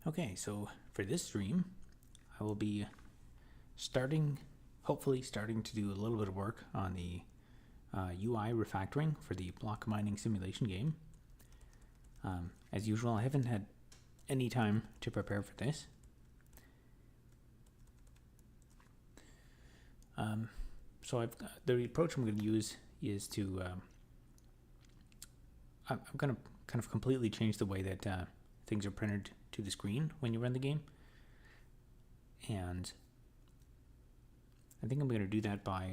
Okay, so for this stream, I will be hopefully starting to do a little bit of work on the UI refactoring for the block mining simulation game. As usual, I haven't had any time to prepare for this. So the approach I'm going to use is to I'm going to kind of completely change the way that things are printed to the screen when you run the game, and I think I'm going to do that by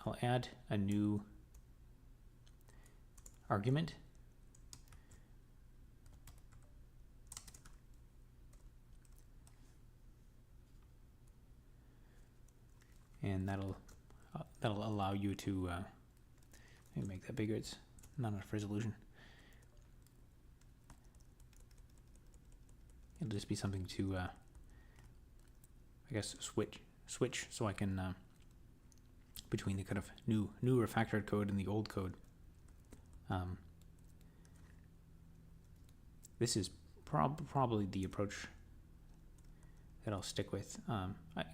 I'll add a new argument, and that'll allow you to let me make that bigger. It's not enough resolution. It'll just be something to I guess switch so I can between the kind of new refactored code and the old code. This is probably the approach that I'll stick with,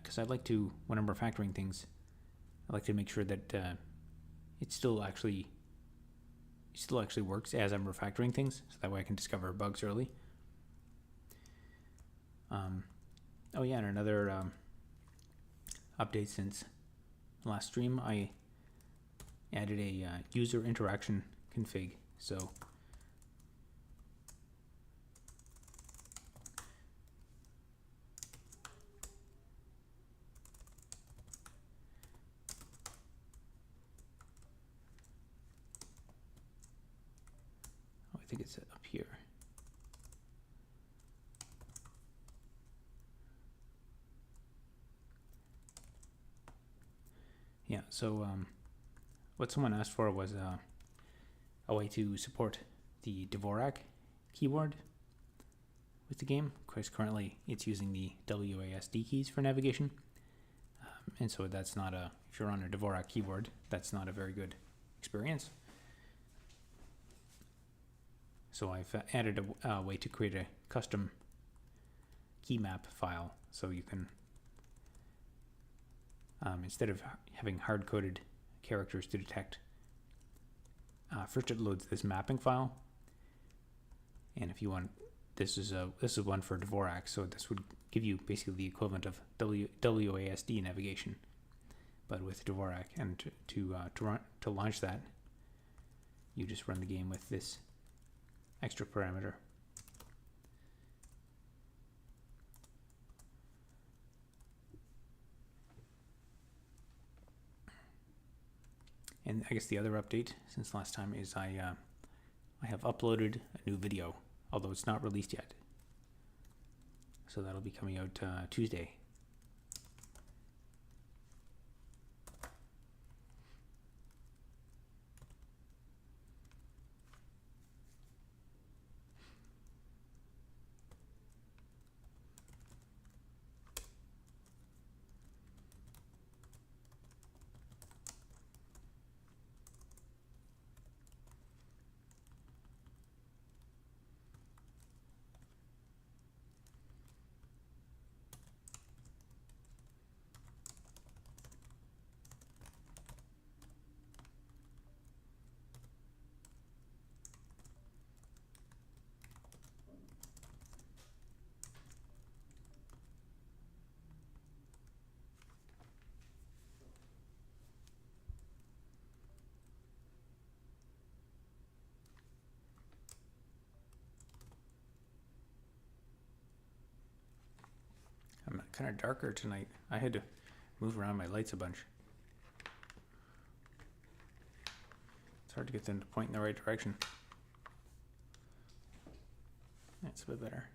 because I'd like to, when I'm refactoring things, I like to make sure that it still actually works as I'm refactoring things, so that way I can discover bugs early. Oh yeah, and another update since last stream, I added a user interaction config. So I think it's up here. Yeah, so what someone asked for was a way to support the Dvorak keyboard with the game, because currently it's using the WASD keys for navigation, and so that's not if you're on a Dvorak keyboard, that's not a very good experience. So I've added a way to create a custom key map file, so you can instead of having hard-coded characters to detect, first it loads this mapping file, and if you want, this is one for Dvorak, so this would give you basically the equivalent of WASD navigation, but with Dvorak. And to launch that, you just run the game with this extra parameter. And I guess the other update since last time is I have uploaded a new video, although it's not released yet. So that'll be coming out Tuesday. I'm kind of darker tonight. I had to move around my lights a bunch. It's hard to get them to point in the right direction. That's a bit better.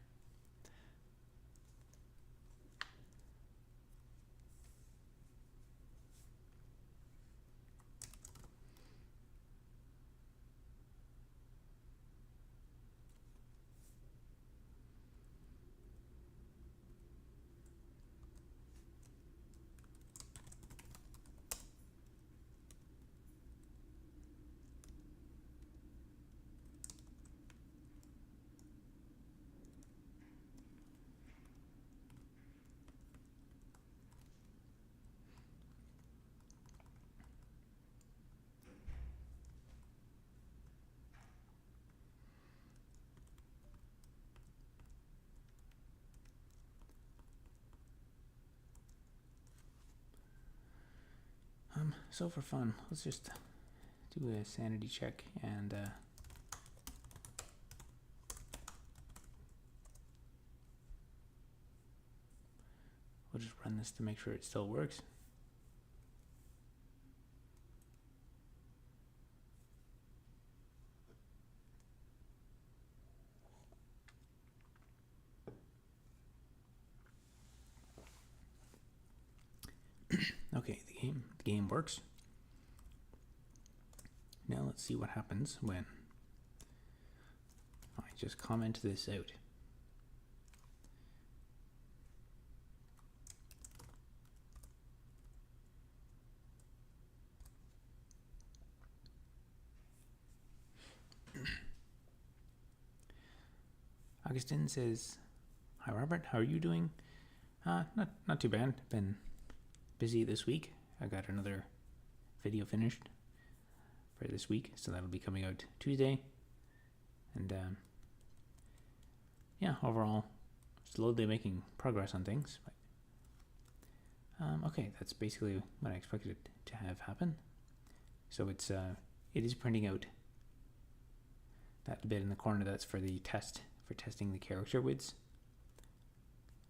So for fun, let's just do a sanity check and we'll just run this to make sure it still works. Okay, the game works. Now let's see what happens when I just comment this out. Augustine says, "Hi Robert, how are you doing? Not too bad. Been busy this week. I got another video finished for this week, so that'll be coming out Tuesday. And yeah, overall, slowly making progress on things. But, okay, that's basically what I expected to have happen. So it is printing out that bit in the corner that's for the test, for testing the character widths,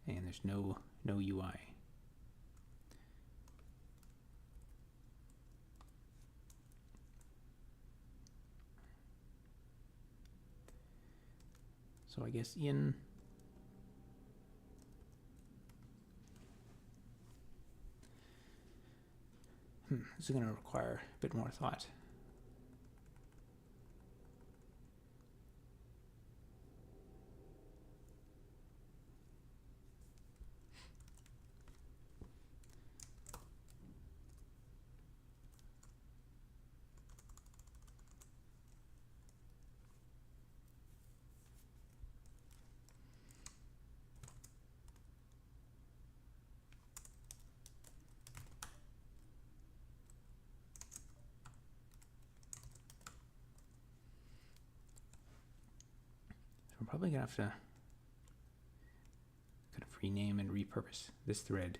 and there's no UI. So I guess this is going to require a bit more thought. I'm probably gonna have to kind of rename and repurpose this thread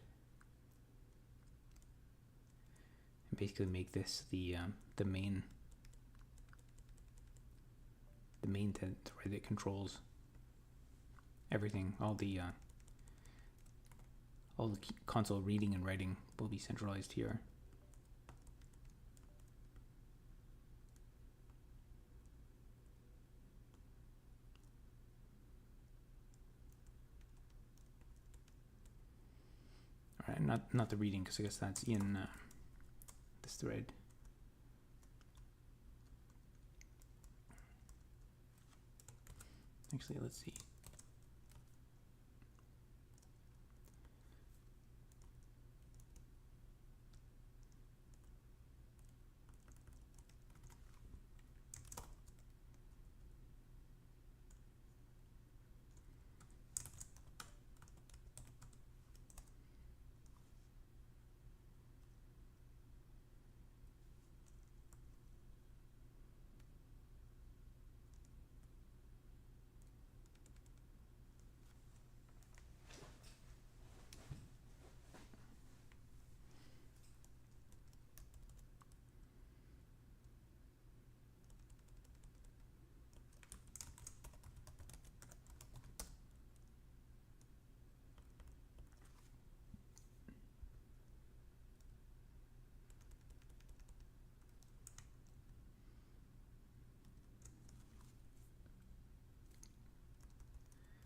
and basically make this the main thread that controls everything. All the console reading and writing will be centralized here. Not the reading, because I guess that's in this thread. Actually, let's see.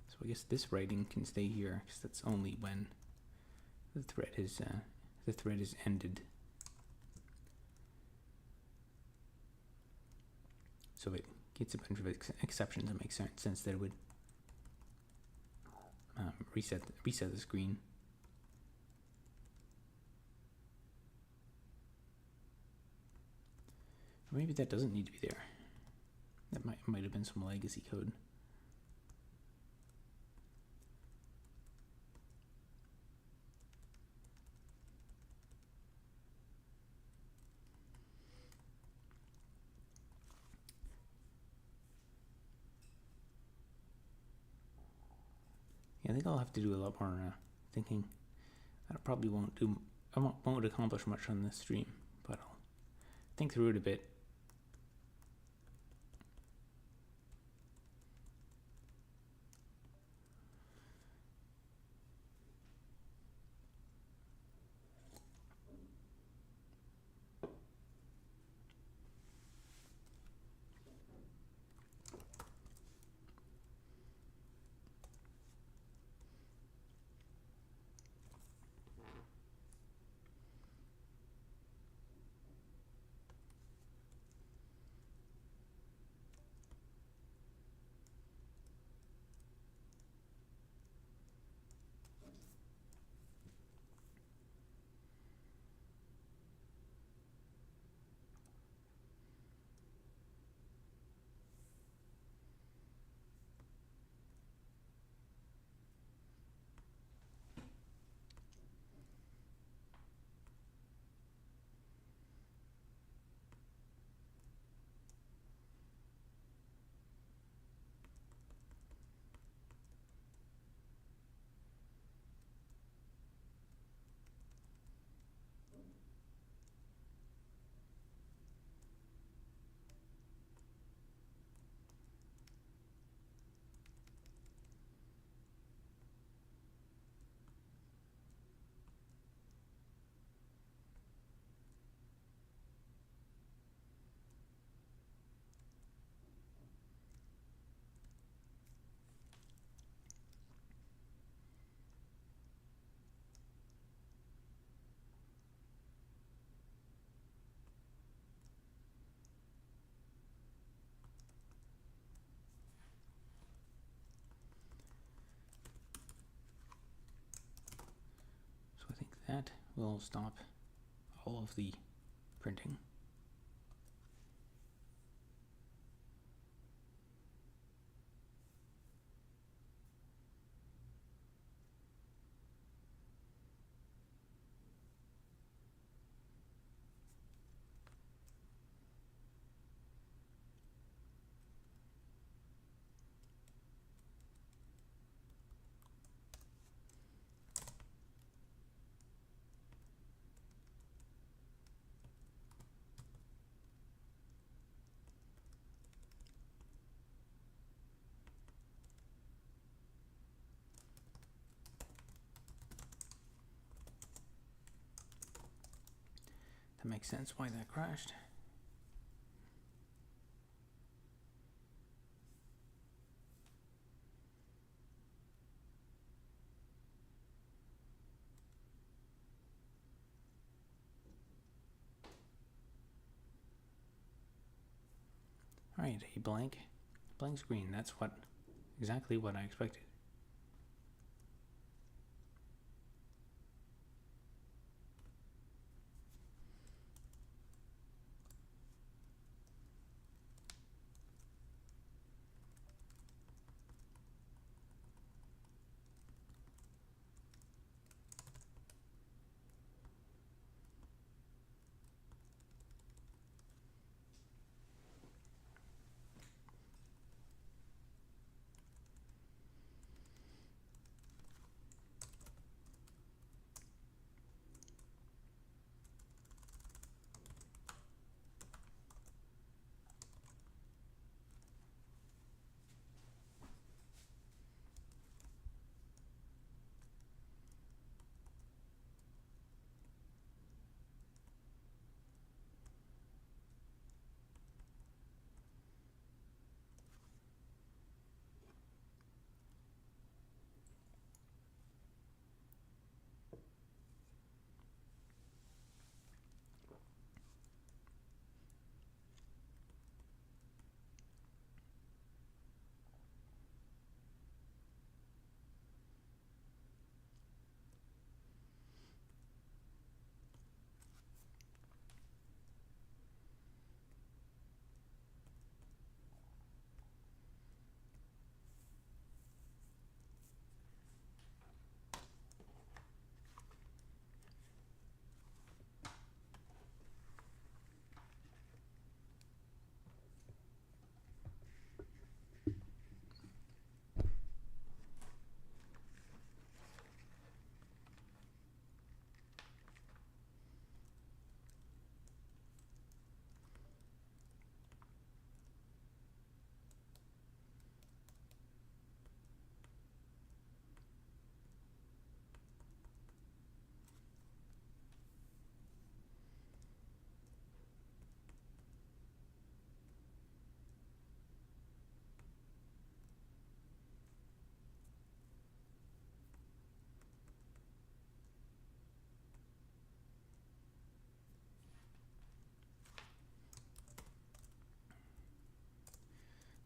So I guess this writing can stay here, because that's only when the thread is ended. So it gets a bunch of exceptions. It makes sense that it would reset the screen. Or maybe that doesn't need to be there. That might have been some legacy code. Yeah, I think I'll have to do a lot more thinking. I probably won't accomplish much on this stream, but think through it a bit. So I think that will stop all of the printing. That makes sense why that crashed. All right, a blank screen. That's exactly what I expected.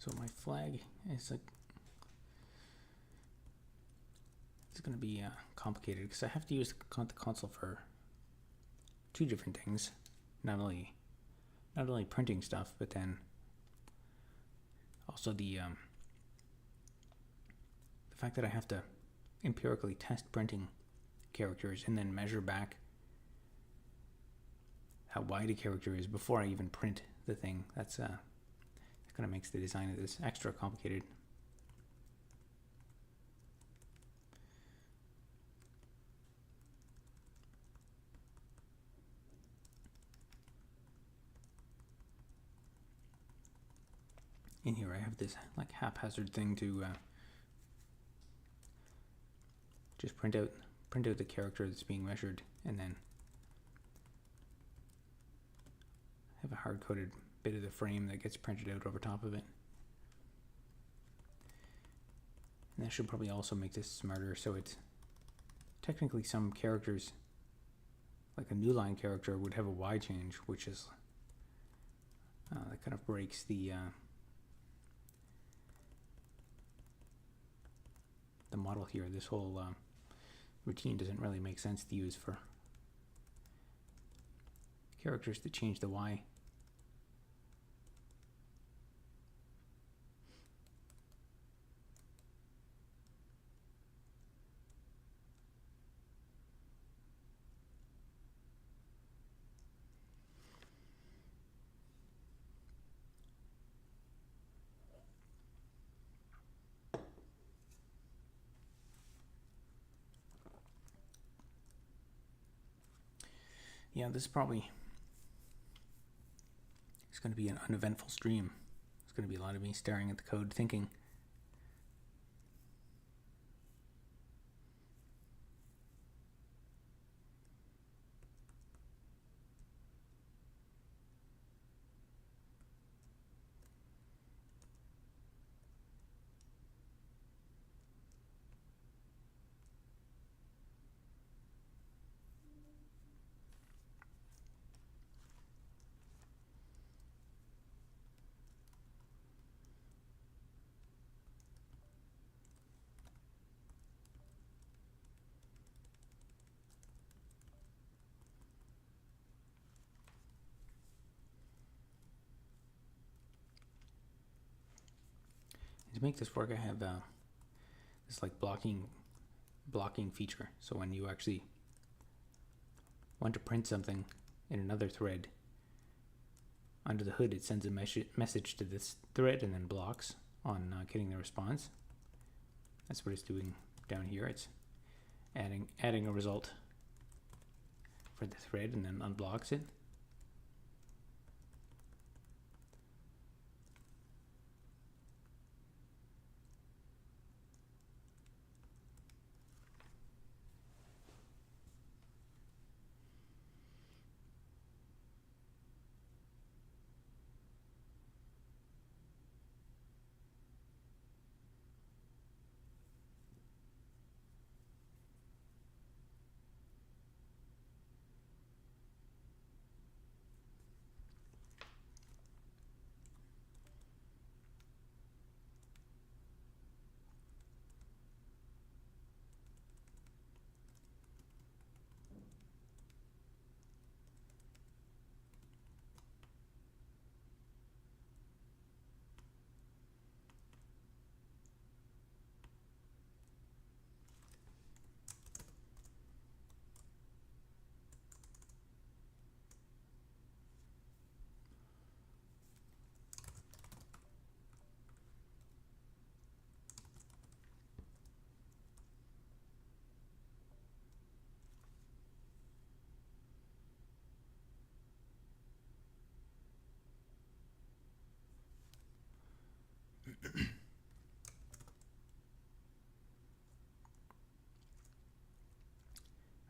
So my flag is like, it's going to be complicated because I have to use the console for two different things. Not only printing stuff, but then also the fact that I have to empirically test printing characters and then measure back how wide a character is before I even print the thing. That kind of makes the design of this extra complicated. In here I have this like haphazard thing to just print out the character that's being measured, and then have a hard-coded bit of the frame that gets printed out over top of it. And that should probably also make this smarter, so it's technically some characters, like a new line character, would have a Y change, which is that kind of breaks the model here. This whole routine doesn't really make sense to use for characters that change the Y. Yeah, this probably is going to be an uneventful stream. It's going to be a lot of me staring at the code thinking. To make this work, I have this like blocking feature. So when you actually want to print something in another thread, under the hood it sends a message to this thread and then blocks on getting the response. That's what it's doing down here. It's adding a result for the thread and then unblocks it.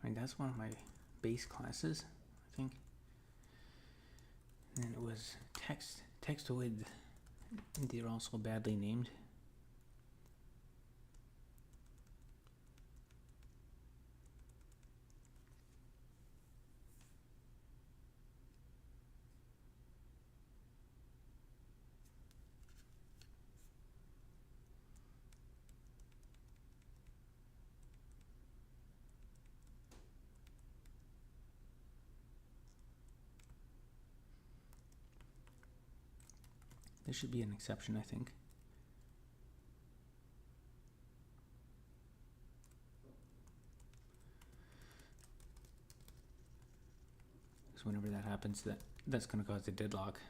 Right, that's one of my base classes, I think. And then it was textoid. They're also badly named. This should be an exception, I think. So whenever that happens, that's going to cause a deadlock.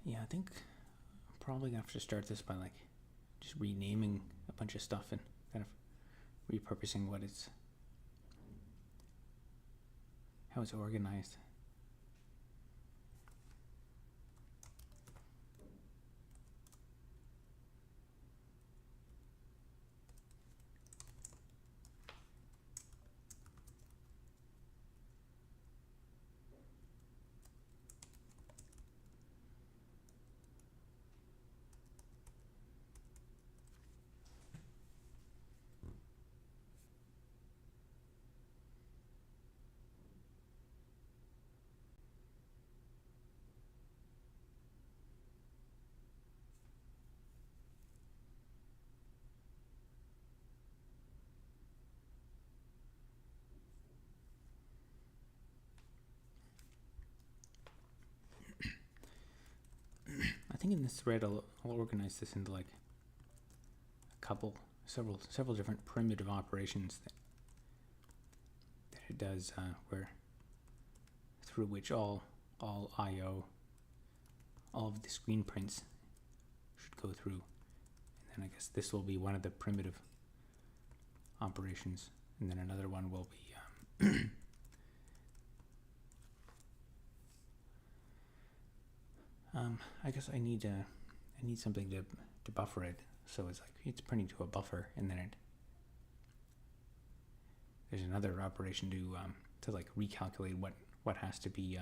Yeah, I think I'm probably gonna have to start this by like just renaming a bunch of stuff and kind of repurposing how it's organized. I think in this thread I'll organize this into like several different primitive operations that it does, where through which all I/O, all of the screen prints should go through, and then I guess this will be one of the primitive operations, and then another one will be I guess I need something to buffer it, so it's like it's printing to a buffer, and then there's another operation to like recalculate what has to be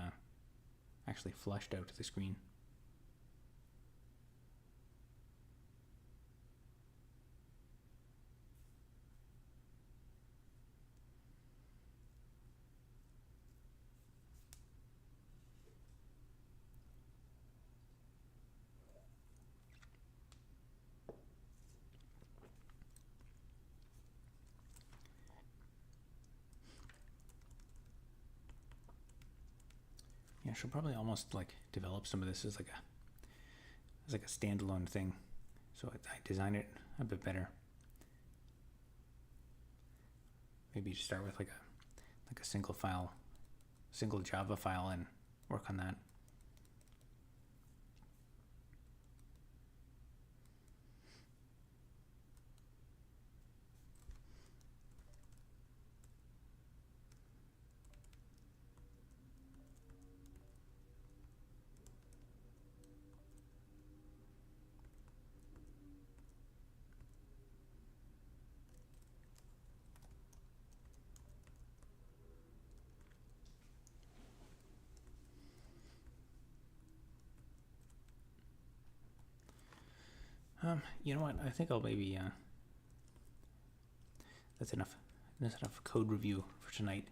actually flushed out to the screen. Yeah, I should probably almost like develop some of this as like a standalone thing, so I design it a bit better. Maybe just start with like a single Java file, and work on that. You know what? I think I'll maybe that's enough. That's enough code review for tonight.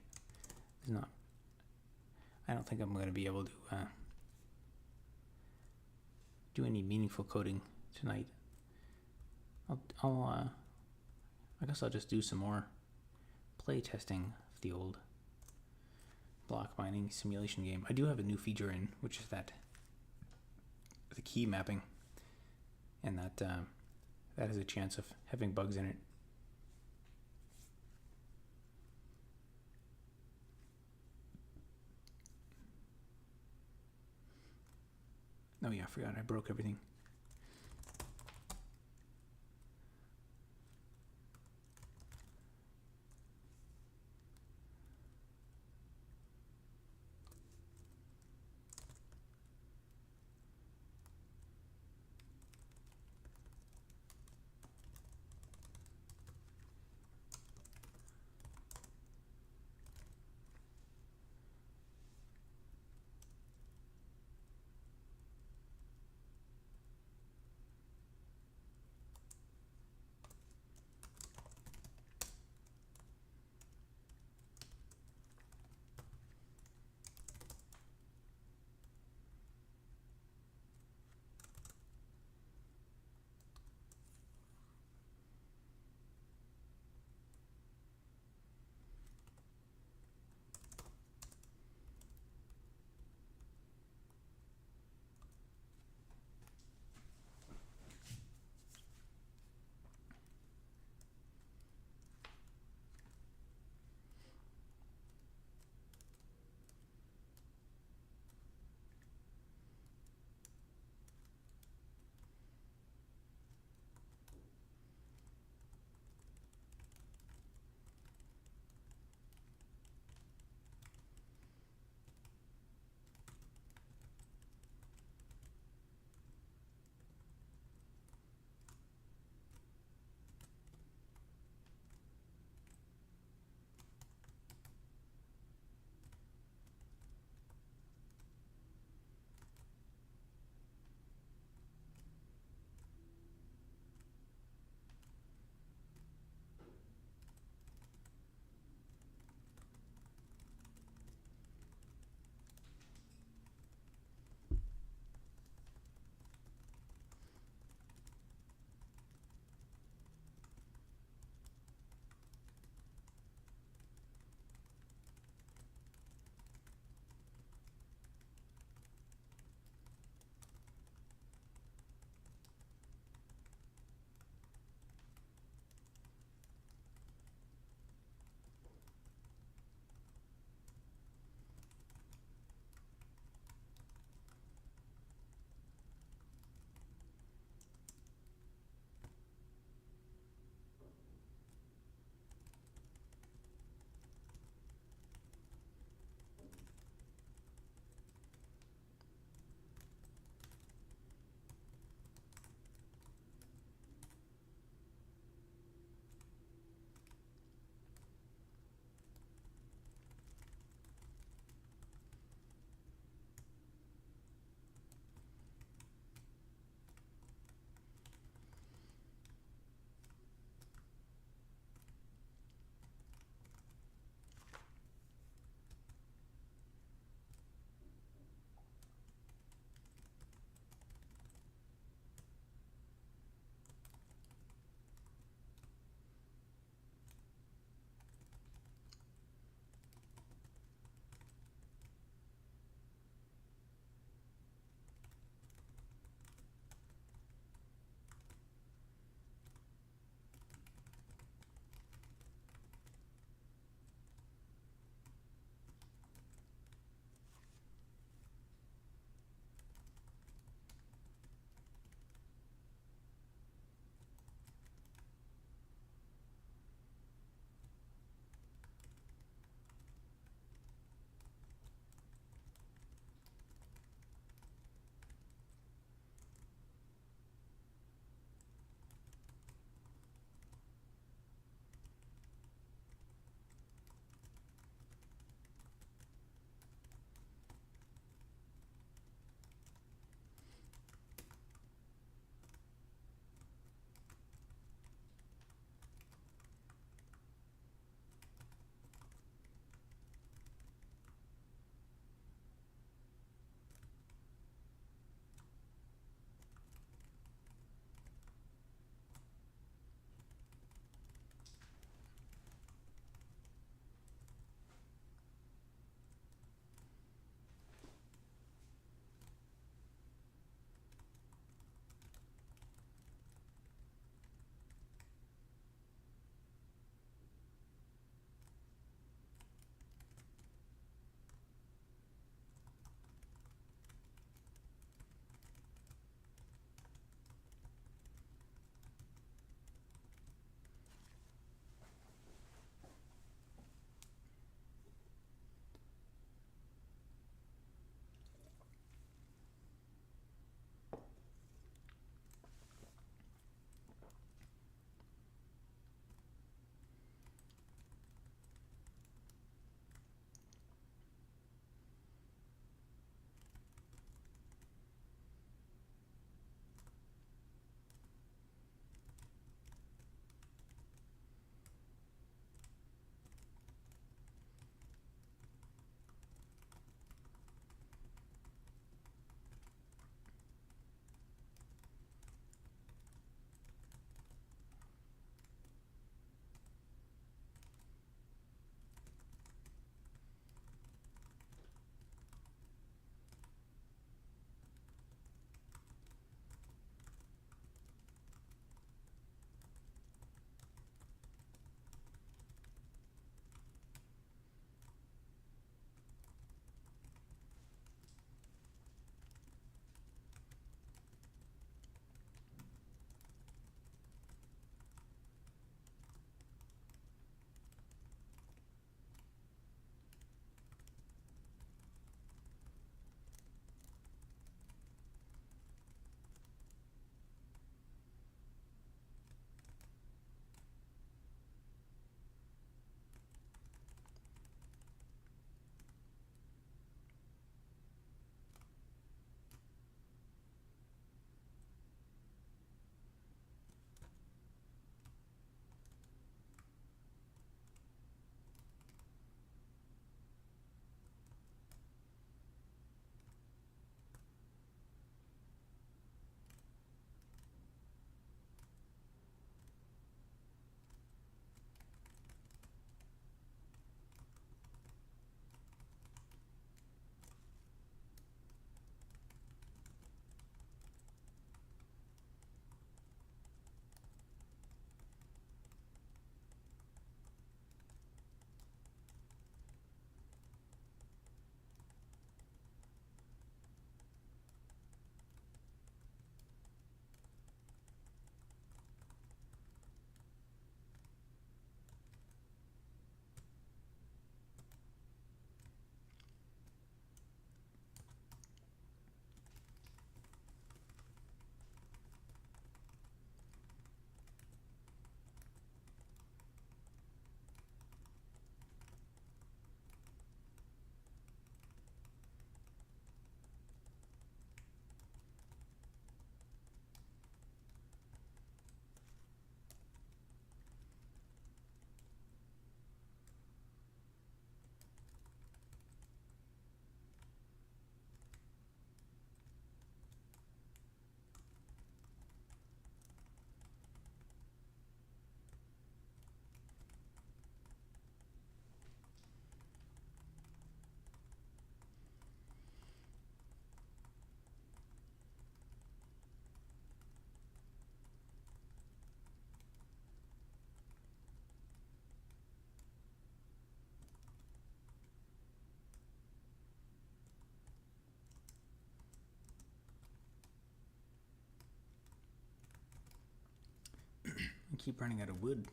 It's not. I don't think I'm going to be able to do any meaningful coding tonight. I guess I'll just do some more playtesting of the old block mining simulation game. I do have a new feature in, which is that the key mapping, and that has a chance of having bugs in it. Oh yeah, I forgot I broke everything. I keep running out of wood.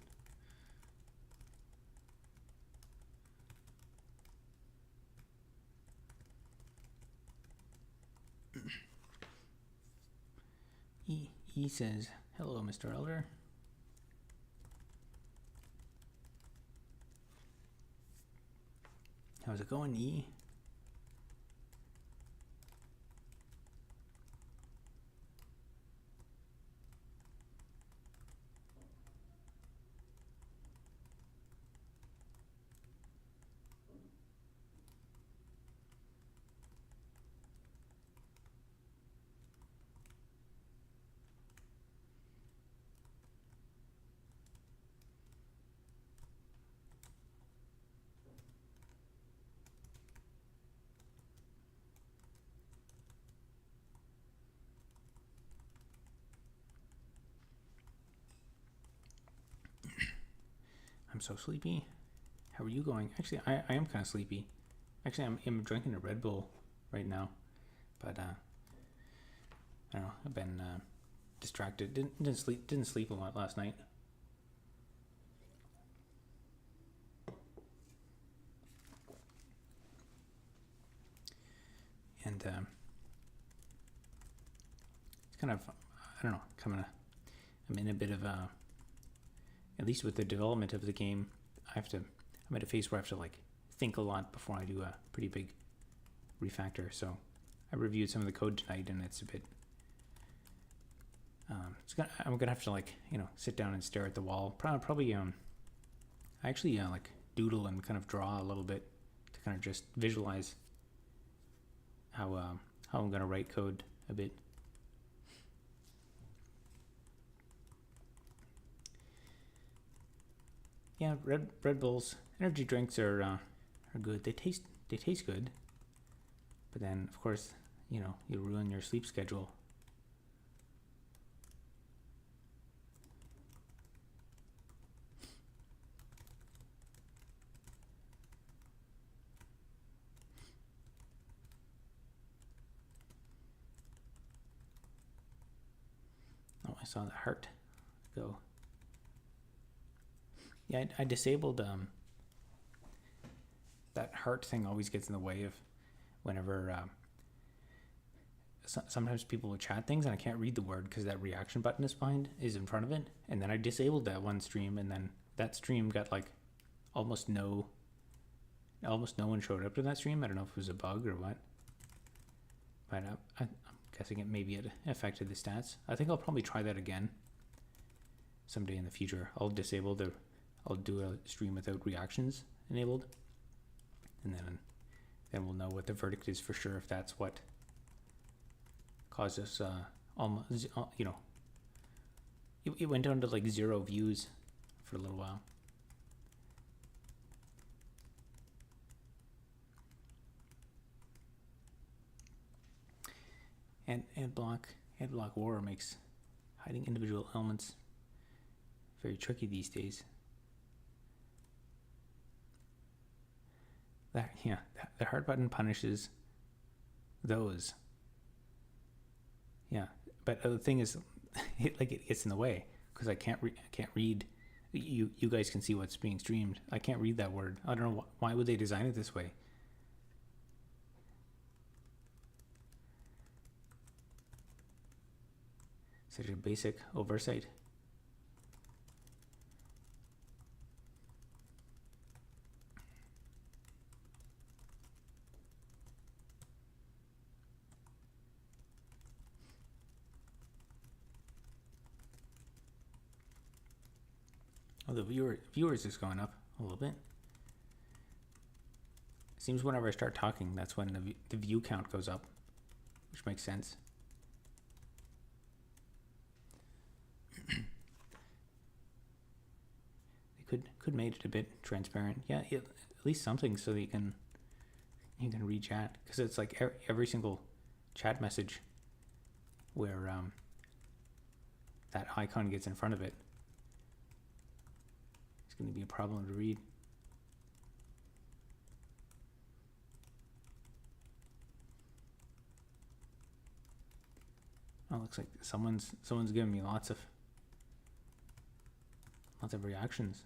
E says, hello, Mr. Elder. How's it going, E? I'm so sleepy. How are you going? Actually, I am kind of sleepy. Actually, I'm drinking a Red Bull right now, but I don't know. I've been distracted. Didn't sleep a lot last night. And it's kind of, I don't know, I'm in a bit of a, at least with the development of the game, I'm at a phase where I have to like think a lot before I do a pretty big refactor. So I reviewed some of the code tonight, and it's a bit, I'm gonna have to like, sit down and stare at the wall. Probably I actually like doodle and kind of draw a little bit to kind of just visualize how I'm gonna write code a bit. Yeah, Red Bulls, energy drinks are good. They taste good, but then of course you ruin your sleep schedule. Oh, I saw the heart go. Yeah, I disabled that heart thing. Always gets in the way of whenever sometimes people will chat things and I can't read the word because that reaction button is in front of it, and then I disabled that one stream, and then that stream got like almost no one showed up to that stream. I don't know if it was a bug or what, but I'm guessing it affected the stats. I think I'll probably try that again someday in the future. I'll do a stream without reactions enabled, and then we'll know what the verdict is for sure, if that's what caused us almost, it went down to like 0 views for a little while. And block war makes hiding individual elements very tricky these days. The heart button punishes those. Yeah, but the thing is, it gets in the way because I can't read. You guys can see what's being streamed. I can't read that word. I don't know why would they design it this way. Such a basic oversight. Oh, the viewers is going up a little bit. Seems whenever I start talking, that's when the view count goes up, which makes sense. They could made it a bit transparent. Yeah, at least something so that you can read chat, because it's like every single chat message where that icon gets in front of it, it's going to be a problem to read. Oh, looks like someone's giving me lots of Lots of reactions.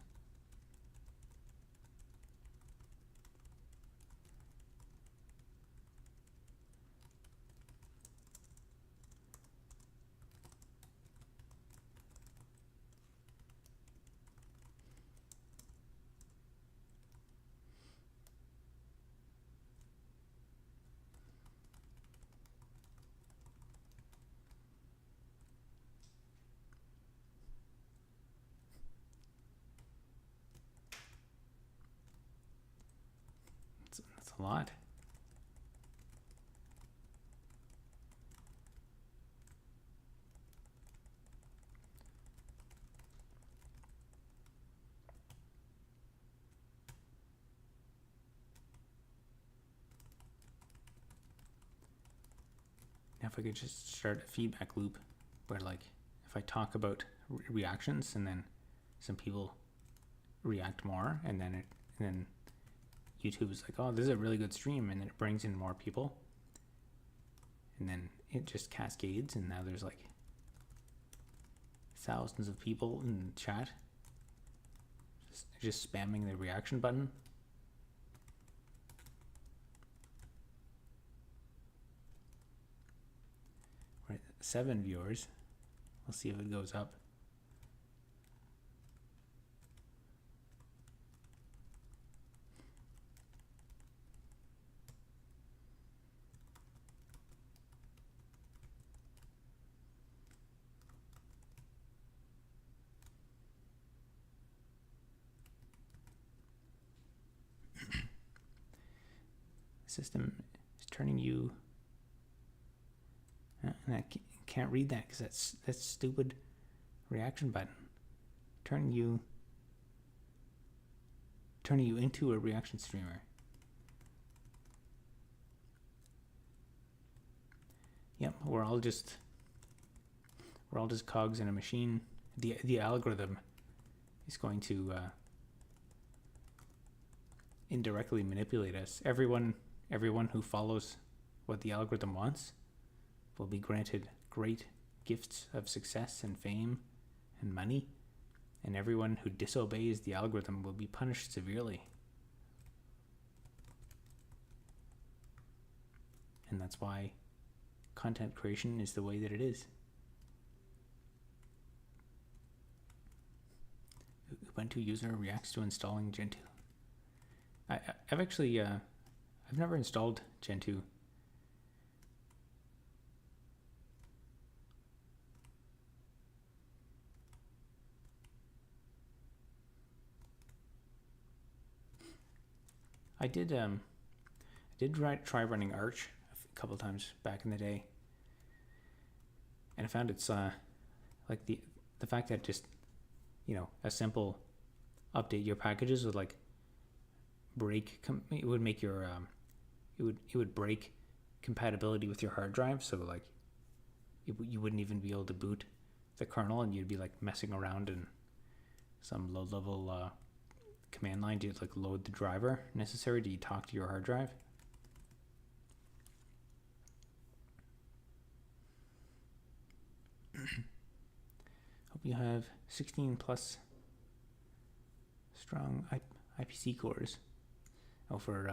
That's a lot. Now if I could just start a feedback loop where, like, if I talk about reactions and then some people react more, and then YouTube is like, oh, this is a really good stream, and then it brings in more people, and then it just cascades, and now there's like thousands of people in the chat just spamming the reaction button. We're at 7 viewers. We'll see if it goes up. The system is turning you, and I can't read that because that's stupid reaction button. Turning you into a reaction streamer. Yep, we're all just cogs in a machine. The algorithm is going to indirectly manipulate us. Everyone who follows what the algorithm wants will be granted great gifts of success and fame and money, and everyone who disobeys the algorithm will be punished severely. And that's why content creation is the way that it is. Ubuntu user reacts to installing Gentoo. I've actually I've never installed Gentoo. I did try running Arch a couple times back in the day, and I found it's like the fact that just, you know, a simple update your packages would like break it would make your it would break compatibility with your hard drive, so like you wouldn't even be able to boot the kernel, and you'd be like messing around in some low level command line to like load the driver necessary to talk to your hard drive. Hope you have 16 plus strong IPC cores. Oh, for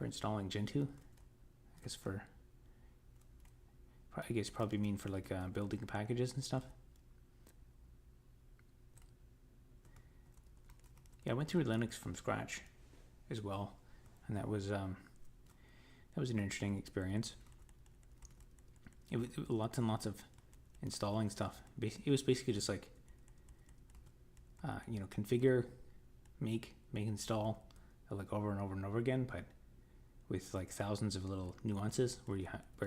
installing Gentoo. I guess probably mean for like building packages and stuff. Yeah, I went through Linux from scratch as well, and that was an interesting experience. It was lots and lots of installing stuff. It was basically just like configure, make, install, like over and over and over again, but with like thousands of little nuances where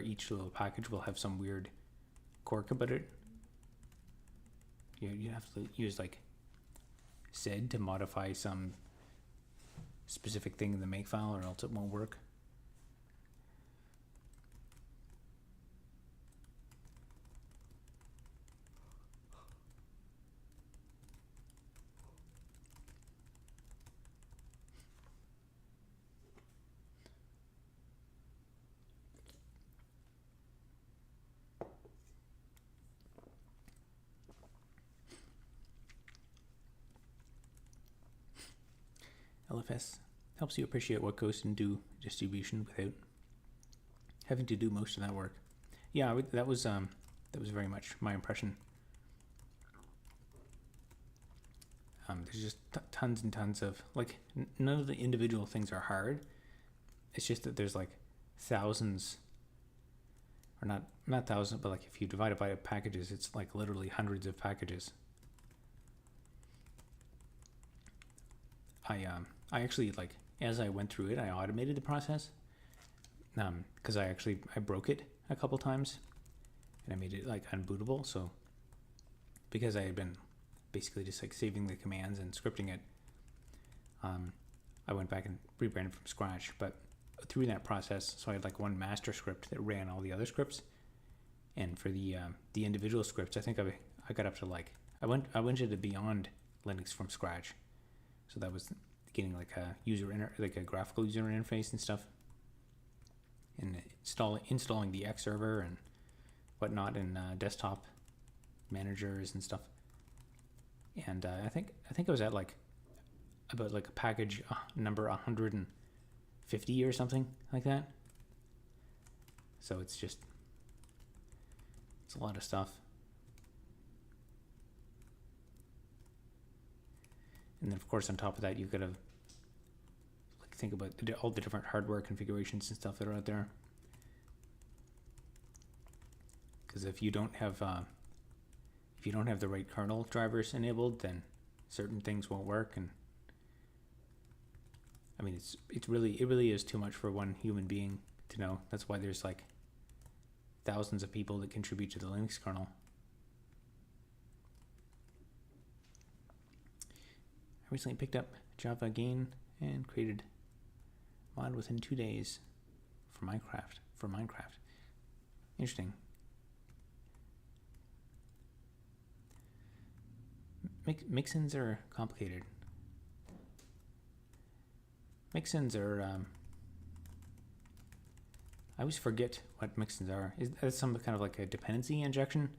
each little package will have some weird quirk about it. You have to use like sed to modify some specific thing in the make file, or else it won't work. LFS helps you appreciate what goes into distribution without having to do most of that work. Yeah, that was very much my impression. There's just tons and tons of, like, none of the individual things are hard. It's just that there's like thousands, or not thousands, but like if you divide it by packages, it's like literally hundreds of packages. I actually, like, as I went through it, I automated the process, because I broke it a couple times and I made it like unbootable. So because I had been basically just like saving the commands and scripting it, I went back and rebranded from scratch. But through that process, so I had like one master script that ran all the other scripts, and for the individual scripts, I think I got up to like I went to the beyond Linux from scratch. So that was getting like a like a graphical user interface and stuff, and installing the X server and whatnot, and desktop managers and stuff. And I think I was at like about like a package number 150 or something like that. So it's a lot of stuff. And then of course on top of that, you've got to like think about all the different hardware configurations and stuff that are out there. Because if you don't have the right kernel drivers enabled, then certain things won't work. And I mean, it really is too much for one human being to know. That's why there's like thousands of people that contribute to the Linux kernel. I recently picked up Java again and created a mod within 2 days for Minecraft. Interesting. Mixins are complicated. Mixins are, I always forget what mixins are. Is that some kind of like a dependency injection?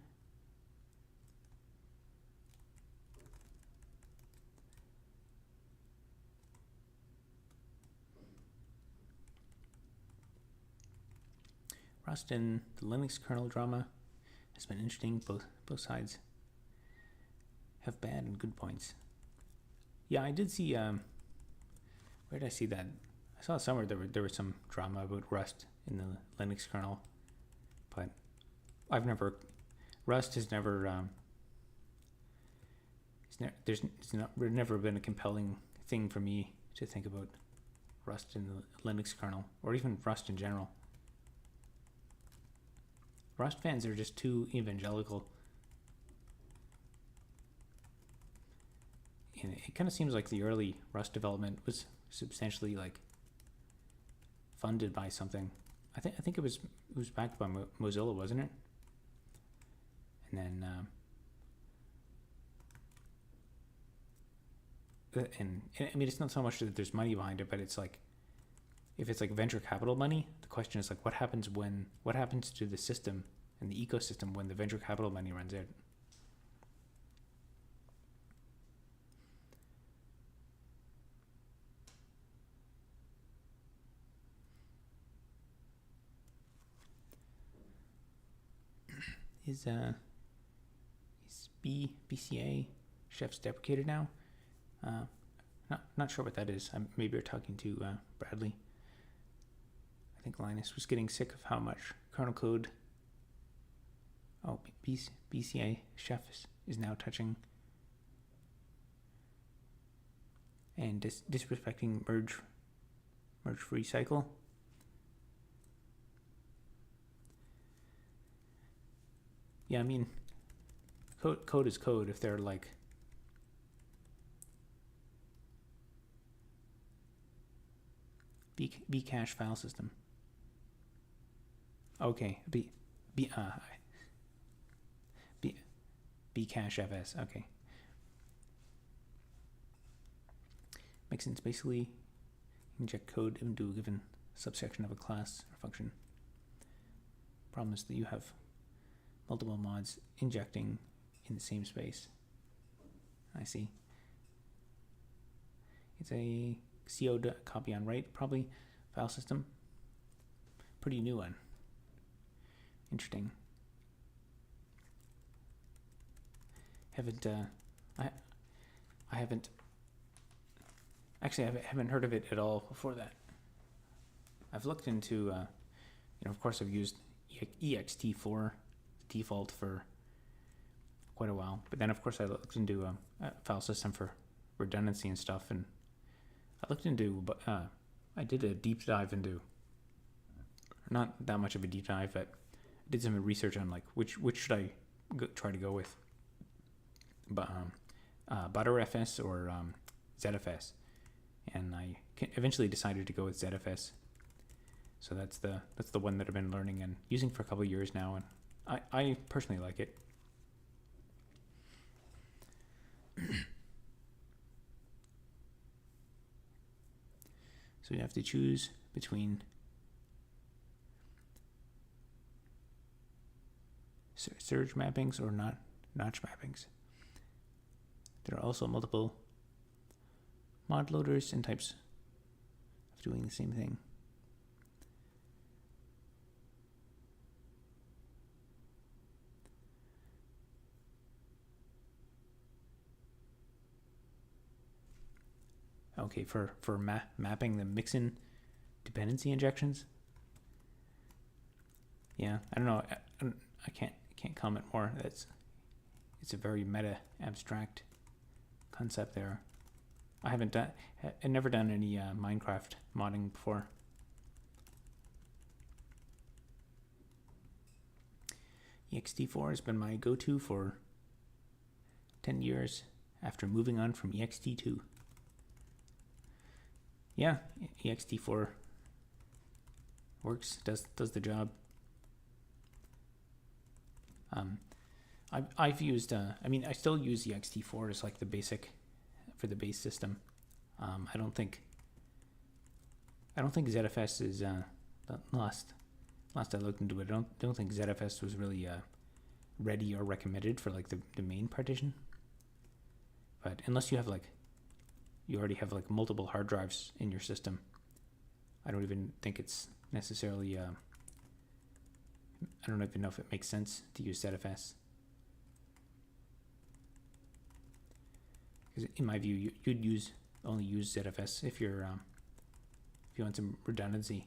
Rust and the Linux kernel drama has been interesting. Both sides have bad and good points. Yeah, I did see. Where did I see that? I saw somewhere there was some drama about Rust in the Linux kernel, but Rust has never. There's never been a compelling thing for me to think about Rust in the Linux kernel, or even Rust in general. Rust fans are just too evangelical. And it kind of seems like the early Rust development was substantially like funded by something. I think it was backed by Mozilla, wasn't it? And then and I mean, it's not so much that there's money behind it, but it's like, if it's like venture capital money, the question is like, what happens to the system and the ecosystem when the venture capital money runs out? Is BCA chefs deprecated now? Not sure what that is. Maybe you're talking to Bradley. I think Linus was getting sick of how much kernel code. Oh, BCA chef is now touching and disrespecting merge recycle. Yeah, I mean, code is code. If they're like Bcache file system. Okay, Bcache FS. Okay. Mixins basically inject code into a given subsection of a class or function. Problem is that you have multiple mods injecting in the same space. I see. It's a CO copy on write, probably file system. Pretty new one. Interesting. Haven't I haven't actually I haven't heard of it at all before that. I've looked into of course I've used ext4 default for quite a while, but then of course I looked into a file system for redundancy and stuff, and I looked into I did a deep dive into, not that much of a deep dive, but I did some research on like which should I try to go with, but ButterFS or ZFS, and I eventually decided to go with ZFS. So that's the one that I've been learning and using for a couple of years now, and I personally like it. So you have to choose between surge mappings or notch mappings. There are also multiple mod loaders and types of doing the same thing. Okay, for mapping the mixin dependency injections. Yeah, I don't know. I can't comment more. It's a very meta abstract concept there. I've never done any Minecraft modding before. ext4 has been my go-to for 10 years after moving on from ext2. Yeah, ext4 works, does the job. I've used, I still use ext4 as like the basic for the base system. I don't think ZFS is last I looked into it. I don't think ZFS was really ready or recommended for like the main partition. But unless you have you already have like multiple hard drives in your system, I don't even think it's necessarily I don't even know if it makes sense to use ZFS. Because in my view, you'd only use ZFS if you want some redundancy.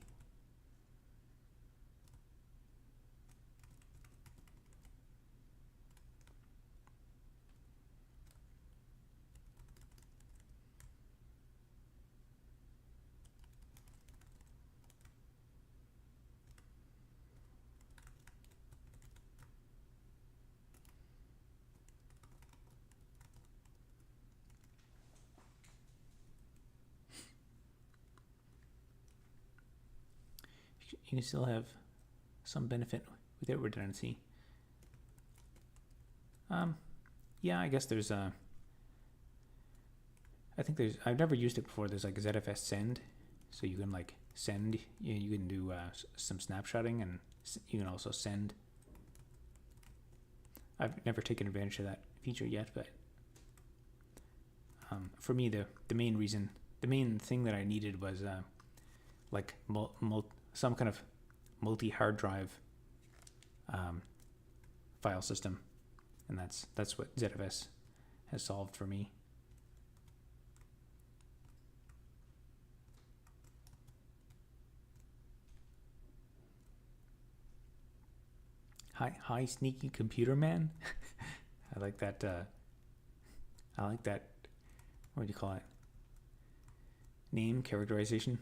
You can still have some benefit without redundancy. Yeah, I guess there's I think I've never used it before. There's like a ZFS send, so you can like send. You can do some snapshotting, and you can also send. I've never taken advantage of that feature yet, but for me, the main thing that I needed was like some kind of multi-hard drive file system, and that's what ZFS has solved for me. Hi, sneaky computer man. I like that. What do you call it? Name characterization.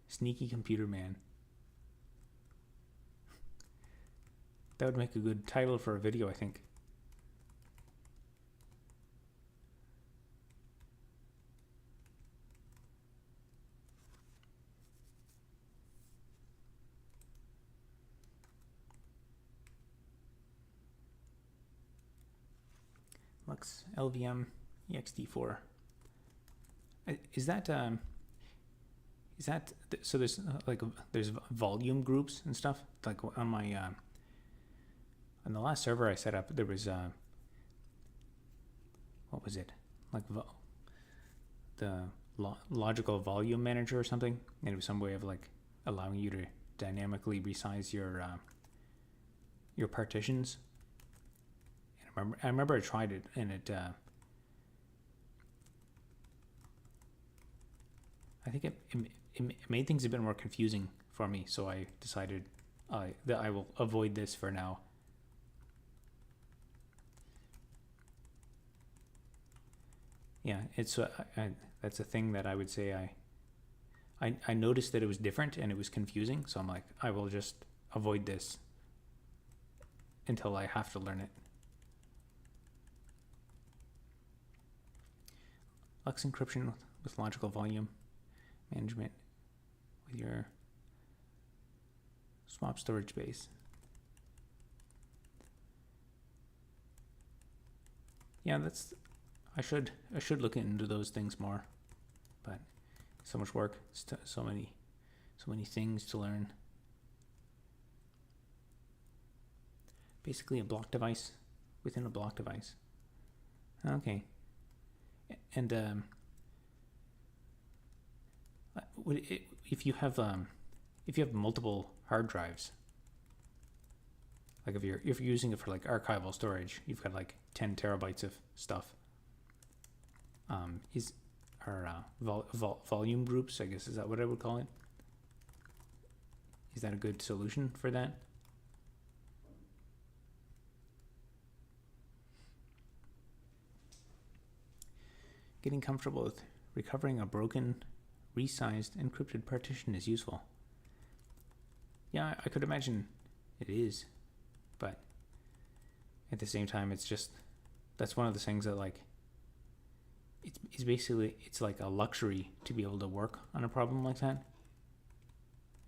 Sneaky computer man. That would make a good title for a video, I think. Lux LVM ext4. Is that so? There's volume groups and stuff. Like on my on the last server I set up, there was what was it? Like the logical volume manager or something, and it was some way of like allowing you to dynamically resize your partitions. And I remember I tried it, and it I think it made things a bit more confusing for me, so I decided that I will avoid this for now. Yeah, it's that's a thing that I would say I noticed that it was different and it was confusing, so I'm like, I will just avoid this until I have to learn it. Lux encryption with logical volume management with your swap storage base. Yeah, I should look into those things more, but so much work, so many things to learn. Basically a block device within a block device. Okay. And if you have multiple hard drives, like if you're using it for like archival storage, you've got like 10 terabytes of stuff. Volume groups, I guess, is that what I would call it? Is that a good solution for that? Getting comfortable with recovering a broken, resized, encrypted partition is useful. Yeah, I could imagine it is, but at the same time, that's one of the things that like, it's basically, it's like a luxury to be able to work on a problem like that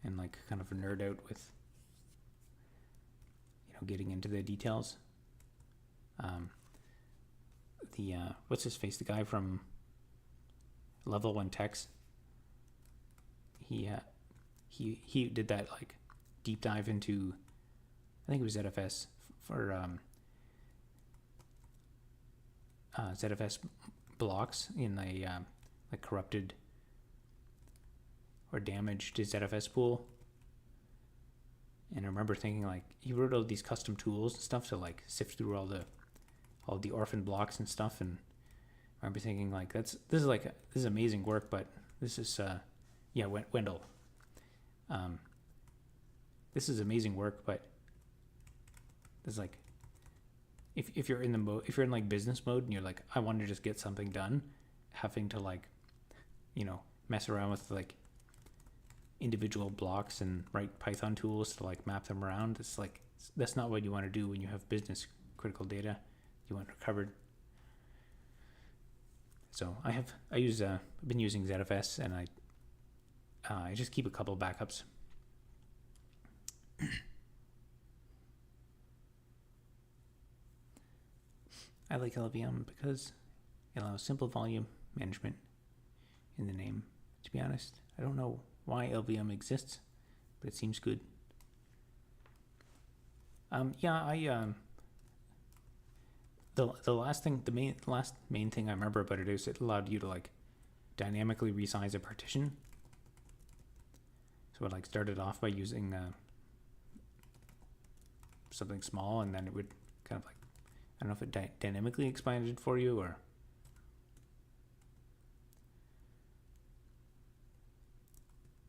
and like kind of nerd out with, getting into the details. What's his face? The guy from Level 1 Techs. He did that like deep dive into, I think it was ZFS for ZFS blocks in a like corrupted or damaged ZFS pool. And I remember thinking like he wrote all these custom tools and stuff to like sift through all the orphan blocks and stuff, and I remember thinking like this is amazing work, but this is Wendell. This is amazing work, but it's like if you're in like business mode and you're like, I want to just get something done, having to like mess around with like individual blocks and write Python tools to like map them around, it's like that's not what you want to do when you have business critical data you want recovered. So I've been using ZFS, and I just keep a couple of backups. I like LVM because it allows simple volume management in the name. To be honest, I don't know why LVM exists, but it seems good. The last main thing I remember about it is it allowed you to like dynamically resize a partition. So it like started off by using something small, and then it would kind of like, I don't know if it dynamically expanded for you or.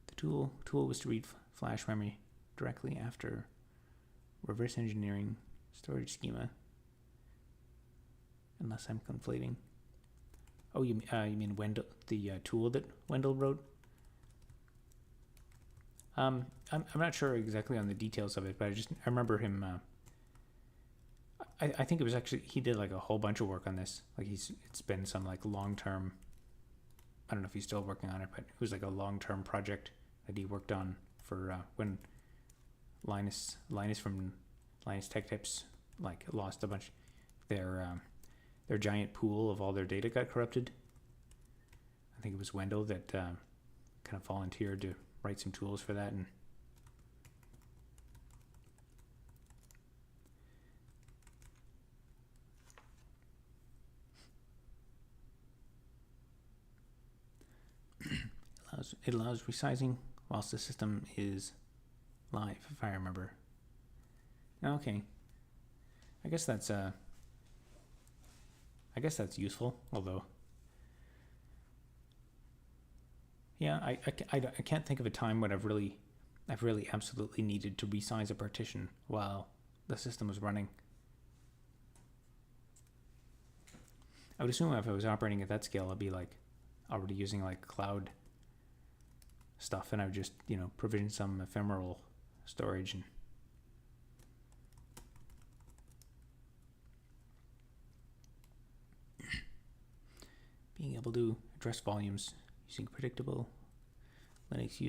The tool was to read flash memory directly after reverse engineering storage schema. Unless I'm conflating. Oh, you mean Wendell, the tool that Wendell wrote? I'm not sure exactly on the details of it, but I remember him. I think it was actually, he did like a whole bunch of work on this. Like it's been some like long term. I don't know if he's still working on it, but it was like a long term project that he worked on for when Linus from Linus Tech Tips like lost a bunch their giant pool of all their data got corrupted. I think it was Wendell that kind of volunteered to write some tools for that, and it allows resizing whilst the system is live, if I remember. Okay. I guess that's useful, although yeah, I can't think of a time when I've really absolutely needed to resize a partition while the system was running. I would assume if I was operating at that scale, I'd be like already using like cloud stuff, and I would just, provision some ephemeral storage and being able to address volumes using predictable Linux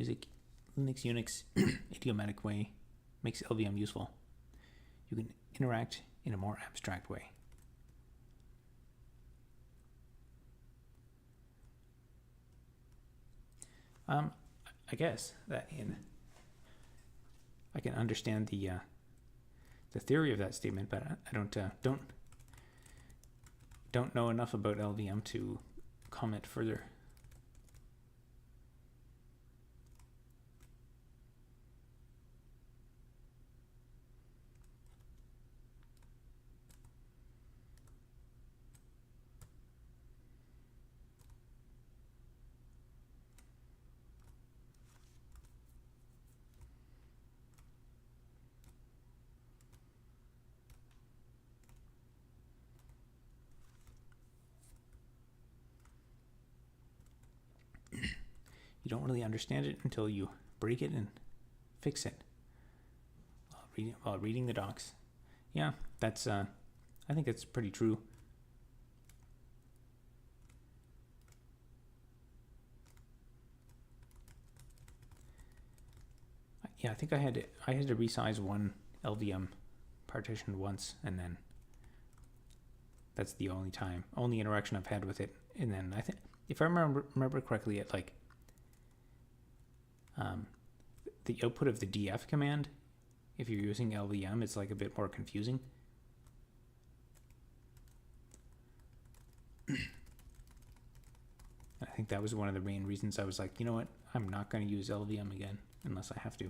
Unix idiomatic way makes LVM useful. You can interact in a more abstract way. I guess that I can understand the theory of that statement, but I don't know enough about LVM to comment further. You don't really understand it until you break it and fix it while reading the docs. Yeah, that's I think it's pretty true. Yeah, I think I had to resize one LVM partition once, and then that's the only interaction I've had with it. And then I think, if I remember correctly, it like the output of the df command, if you're using LVM, it's like a bit more confusing. I think that was one of the main reasons I was like, you know what, I'm not going to use LVM again unless I have to.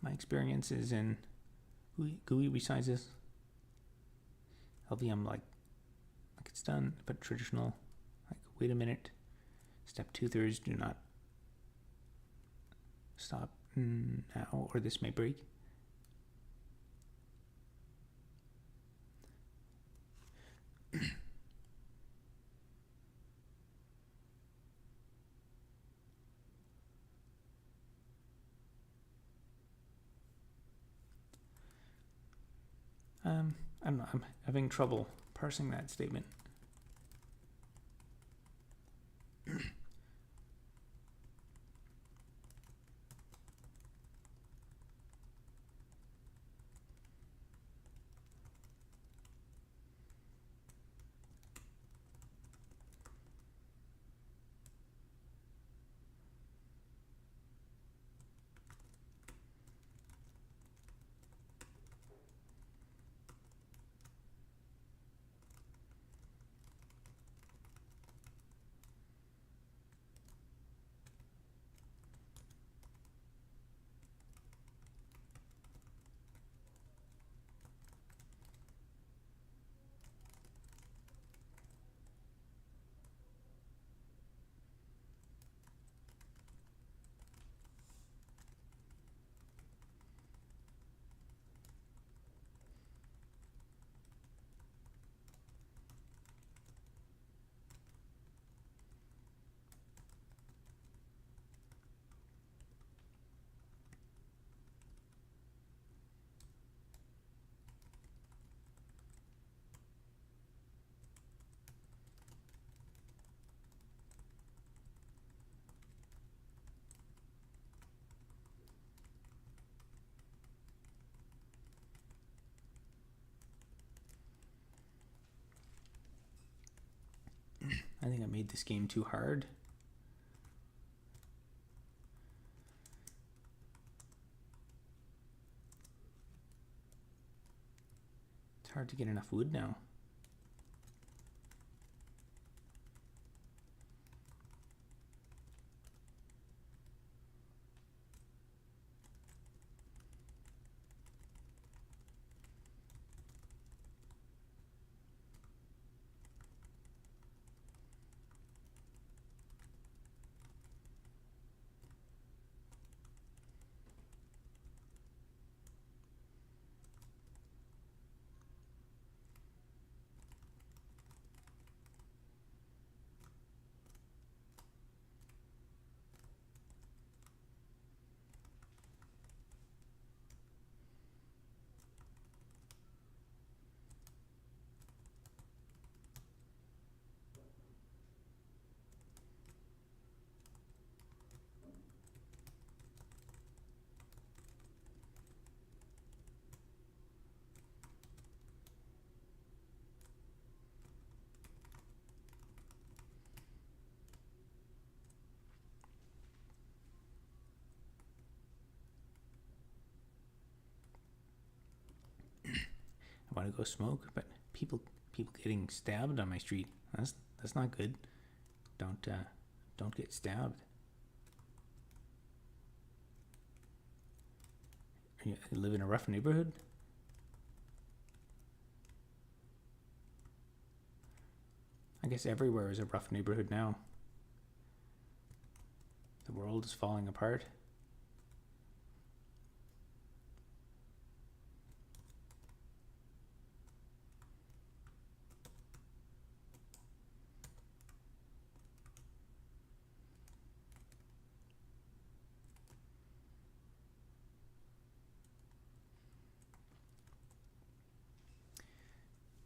My experience is in GUI resizes. LVM like it's done, but traditional, like wait a minute, step 2/3, do not stop now or this may break. I don't know, I'm having trouble parsing that statement. I think I made this game too hard. It's hard to get enough wood now. I want to go smoke, but people getting stabbed on my street. That's not good. Don't get stabbed. You live in a rough neighborhood? I guess everywhere is a rough neighborhood now. The world is falling apart.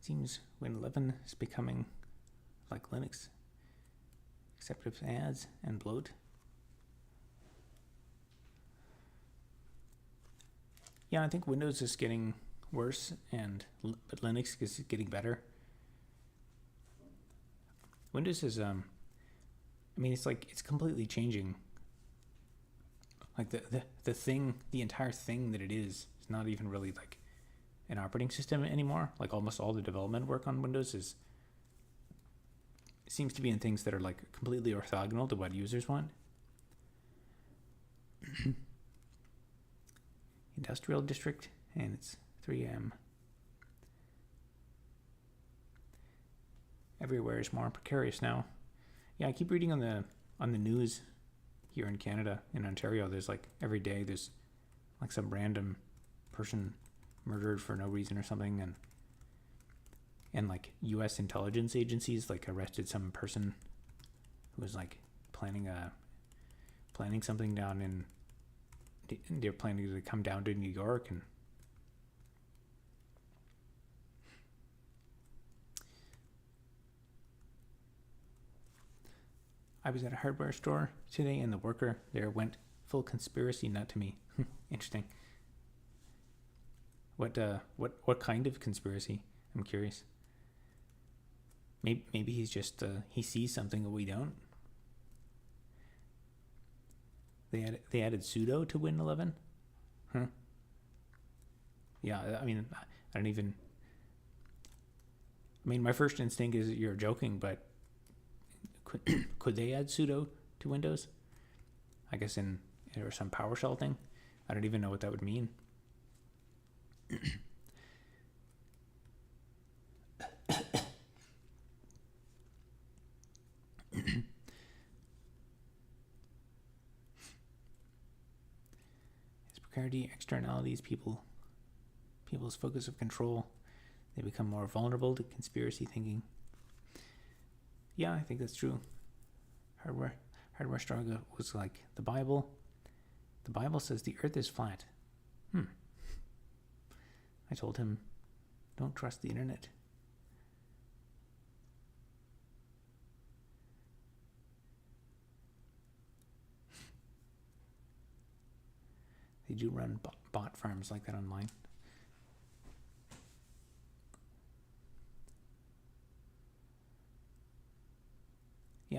Seems Win 11 is becoming like Linux, except with ads and bloat. Yeah, I think Windows is getting worse, but Linux is getting better. Windows is, I mean, it's completely changing. Like the entire thing that it is not even really like an operating system anymore. Like almost all the development work on Windows seems to be in things that are like completely orthogonal to what users want. Industrial district, and it's 3 a.m. Everywhere is more precarious now. Yeah, I keep reading on the news here in Canada, in Ontario. There's like every day there's like some random person murdered for no reason or something, and like U.S. intelligence agencies like arrested some person who was like planning something down in. They're planning to come down to New York, and I was at a hardware store today, and the worker there went full conspiracy nut to me. Interesting. What kind of conspiracy? I'm curious. Maybe he's just he sees something that we don't. They added sudo to Win 11? Huh? Yeah, I mean, I don't even. I mean, my first instinct is that you're joking, but could they add sudo to Windows? I guess or some PowerShell thing. I don't even know what that would mean. Precarity, externalities, people's focus of control. They become more vulnerable to conspiracy thinking. Yeah, I think that's true. Hardware struggle was like the Bible. The Bible says the earth is flat. I told him, don't trust the internet. They do run bot farms like that online.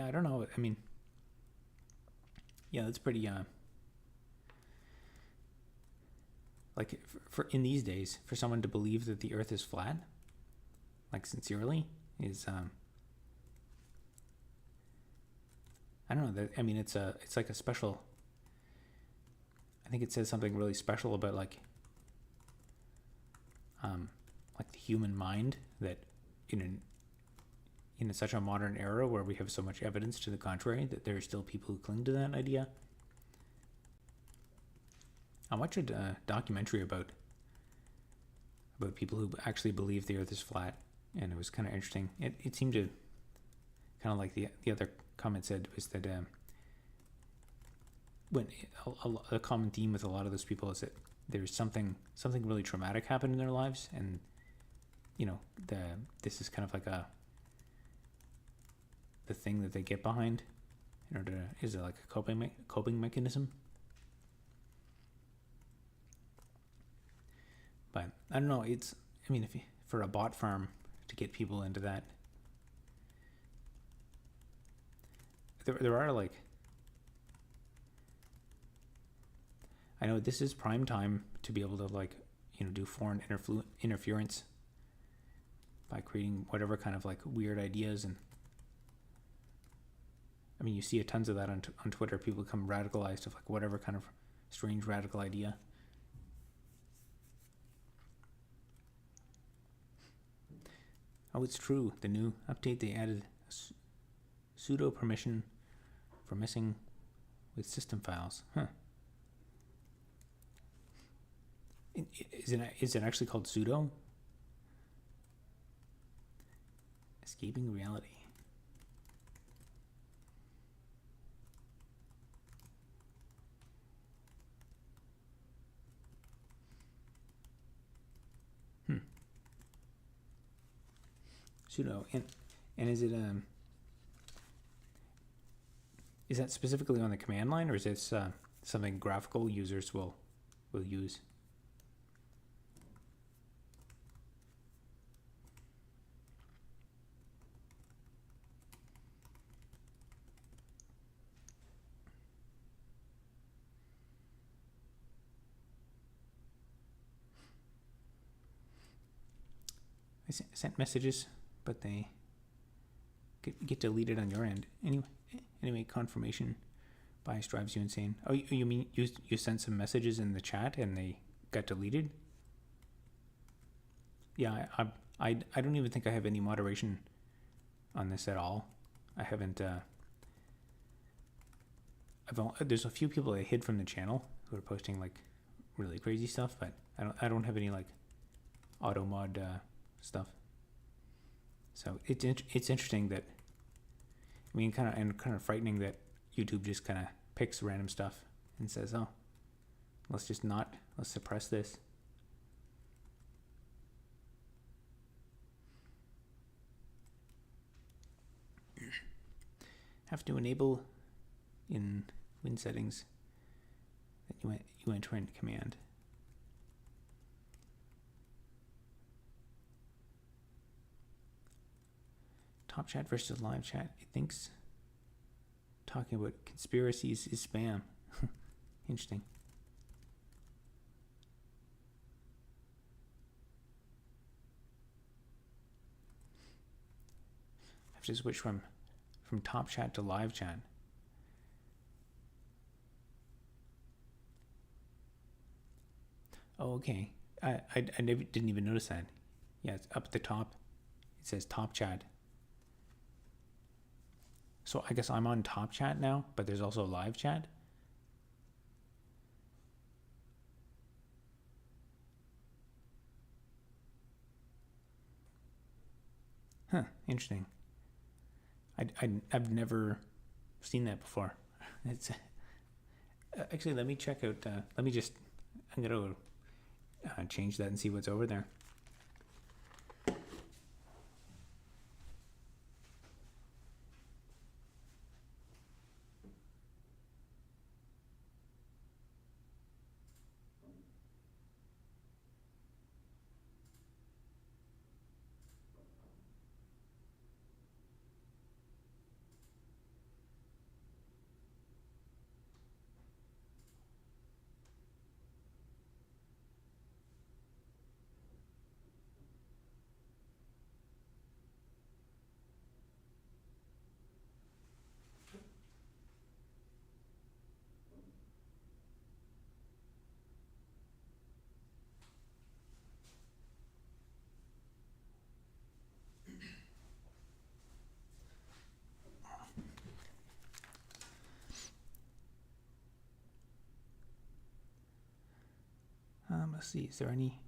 yeah, I don't know. I mean, yeah, that's pretty like for in these days, for someone to believe that the Earth is flat, like sincerely, is I don't know. That I mean, it's like a special. I think it says something really special about like the human mind, that in such a modern era where we have so much evidence to the contrary, that there are still people who cling to that idea. I watched a documentary about people who actually believe the Earth is flat, and it was kind of interesting. It seemed to kind of like the other comment said was that when a common theme with a lot of those people is that there's something really traumatic happened in their lives, and this is kind of like the thing that they get behind in order to, is it like a coping mechanism? But I don't know. I mean, for a bot farm to get people into that, there are like, I know this is prime time to be able to like, do foreign interference by creating whatever kind of like weird ideas. And I mean, you see tons of that on Twitter. People become radicalized of like whatever kind of strange radical idea. Oh, it's true. The new update, they added a sudo permission for messing with system files. Huh. Is it actually called sudo? Escaping reality. Sudo. And is it is that specifically on the command line, or is this something graphical users will use? I sent messages, but they get deleted on your end. Anyway, confirmation bias drives you insane. Oh, you mean you sent some messages in the chat and they got deleted? Yeah, I don't even think I have any moderation on this at all. I haven't. There's a few people I hid from the channel who are posting like really crazy stuff, but I don't have any like auto mod stuff. So it's interesting that, I mean, kind of frightening that YouTube just kind of picks random stuff and says, "Oh, let's suppress this." Have to enable in Win settings that you enter in command. Top chat versus live chat. It thinks talking about conspiracies is spam. Interesting. I have to switch from top chat to live chat. Oh, okay. I didn't even notice that. Yeah, it's up at the top. It says top chat. So I guess I'm on top chat now, but there's also live chat. Huh, interesting. I've never seen that before. It's actually, let me check out. I'm gonna change that and see what's over there. let's see, is there any?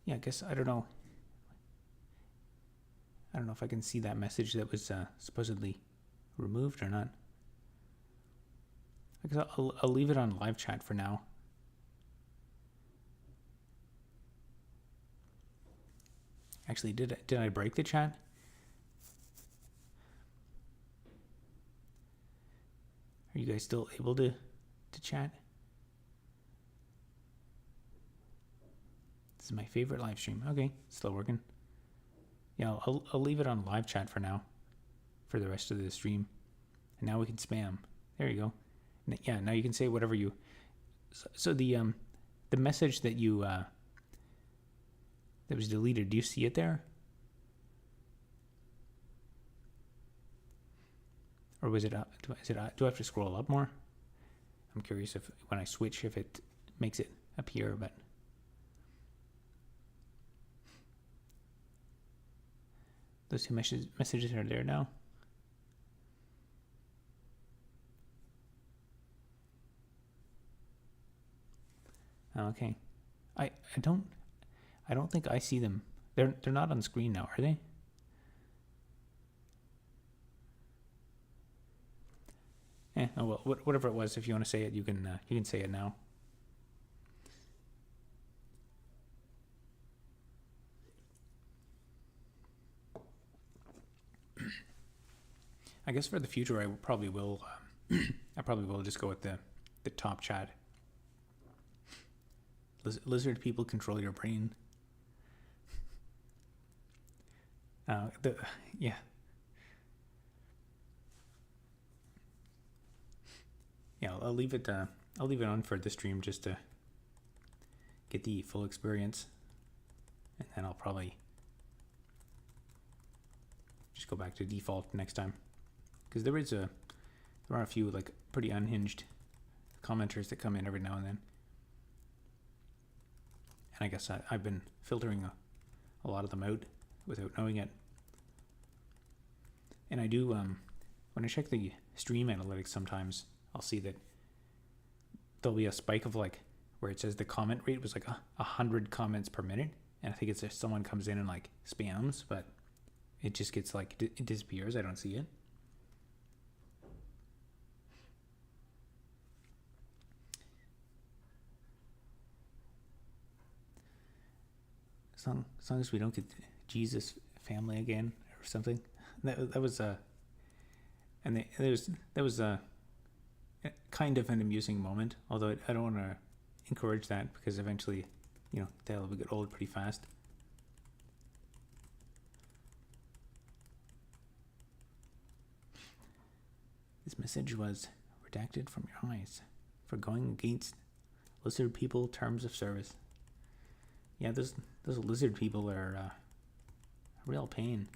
Yeah, I guess I don't know. I don't know if I can see that message that was supposedly removed or not. I guess I'll leave it on live chat for now. Actually, did I break the chat? Are you guys still able to chat? This is my favorite live stream. Okay, still working. Yeah, I'll leave it on live chat for now, for the rest of the stream. And now we can spam. There you go. Yeah, now you can say whatever you. So the message that you that was deleted. Do you see it there? Or was it up? Do I have to scroll up more? I'm curious if when I switch, if it makes it appear, but. Those two messages are there now. Okay, I don't think I see them. They're not on screen now, are they? Oh well, whatever it was. If you want to say it, you can say it now. I guess for the future, I probably will. I probably will just go with the top chat. Lizard people control your brain. Yeah. Yeah, I'll leave it. I'll leave it on for the stream just to get the full experience, and then I'll probably just go back to default next time, because there are a few like pretty unhinged commenters that come in every now and then, and I guess I've been filtering a lot of them out without knowing it. And I do when I check the stream analytics, sometimes I'll see that there'll be a spike of like where it says the comment rate was like 100 comments per minute, and I think it's if someone comes in and like spams, but it just gets like it disappears. I don't see it. As long as we don't get Jesus family again or something. That was and there was a kind of an amusing moment, although I don't want to encourage that, because eventually, they'll get old pretty fast. This message was redacted from your eyes for going against lizard people terms of service. Yeah, those lizard people are a real pain.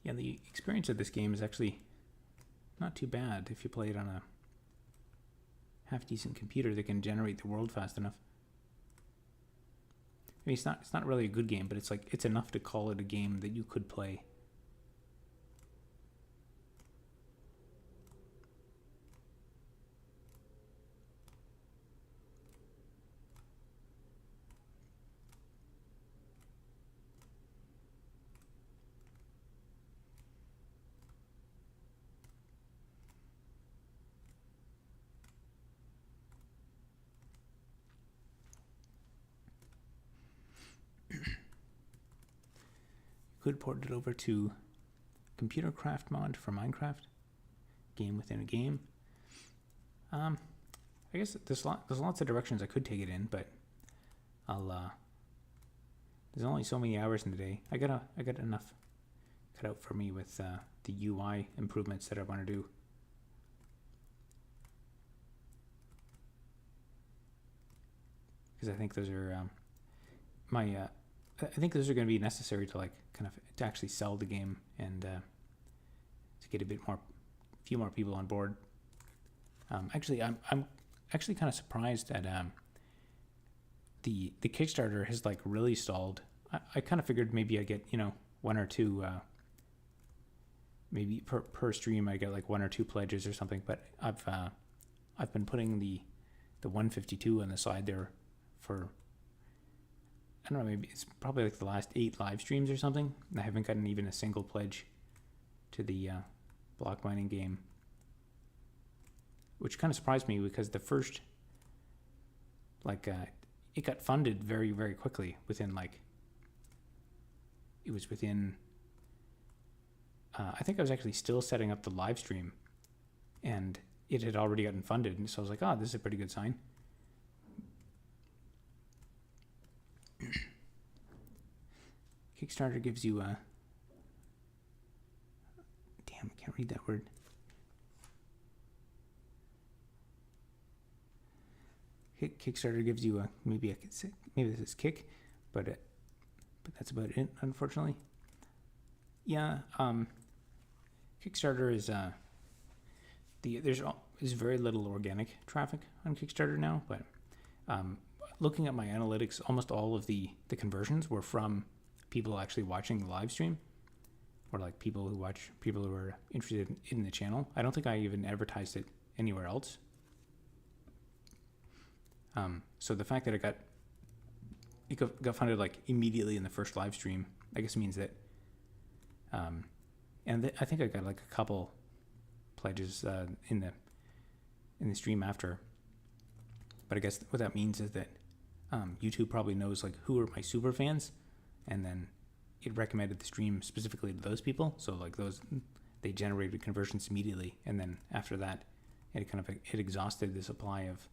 Yeah, the experience of this game is actually not too bad if you play it on a half-decent computer that can generate the world fast enough. I mean, it's not really a good game, but it's enough to call it a game that you could play. Could port it over to computer craft mod for Minecraft. Game within a game. I guess there's lots of directions I could take it in, but there's only so many hours in the day. I got enough cut out for me with the UI improvements that I want to do. Because I think those are I think those are going to be necessary to to actually sell the game and to get a few more people on board. Actually, I'm actually kind of surprised at the Kickstarter has really stalled. I kind of figured maybe I get one or two maybe per stream I get one or two pledges or something, but I've been putting the 152 on the side there for, I don't know, maybe it's probably the last 8 live streams or something. I haven't gotten even a single pledge to the block mining game, which kind of surprised me because the first it got funded very, very quickly within it was within I think I was actually still setting up the live stream and it had already gotten funded, and so I was like, oh, this is a pretty good sign. Kickstarter gives you a damn, I can't read that word. Kickstarter gives you maybe this is kick, but that's about it, unfortunately. Yeah, Kickstarter is there's very little organic traffic on Kickstarter now, but looking at my analytics, almost all of the conversions were from people actually watching the live stream, or people who are interested in the channel. I don't think I even advertised it anywhere else. So the fact that it got funded immediately in the first live stream, I guess means that, I think I got a couple pledges in the stream after. But I guess what that means is that YouTube probably knows who are my super fans, and then it recommended the stream specifically to those people. So they generated conversions immediately, and then after that, it exhausted the supply of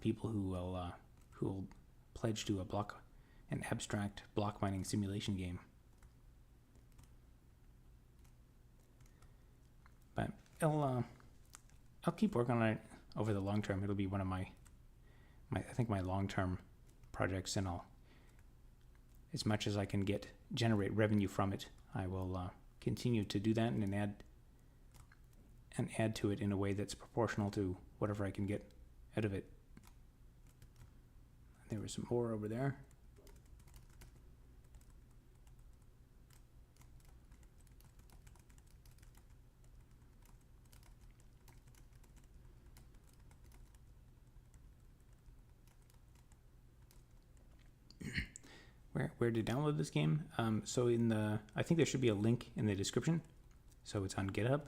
people who will pledge to an abstract block mining simulation game. But I'll keep working on it over the long term. It'll be one of my long-term projects, and as much as I can generate revenue from it, I will continue to do that and add to it in a way that's proportional to whatever I can get out of it. There was some more over there. Where to download this game? So I think there should be a link in the description. So it's on GitHub.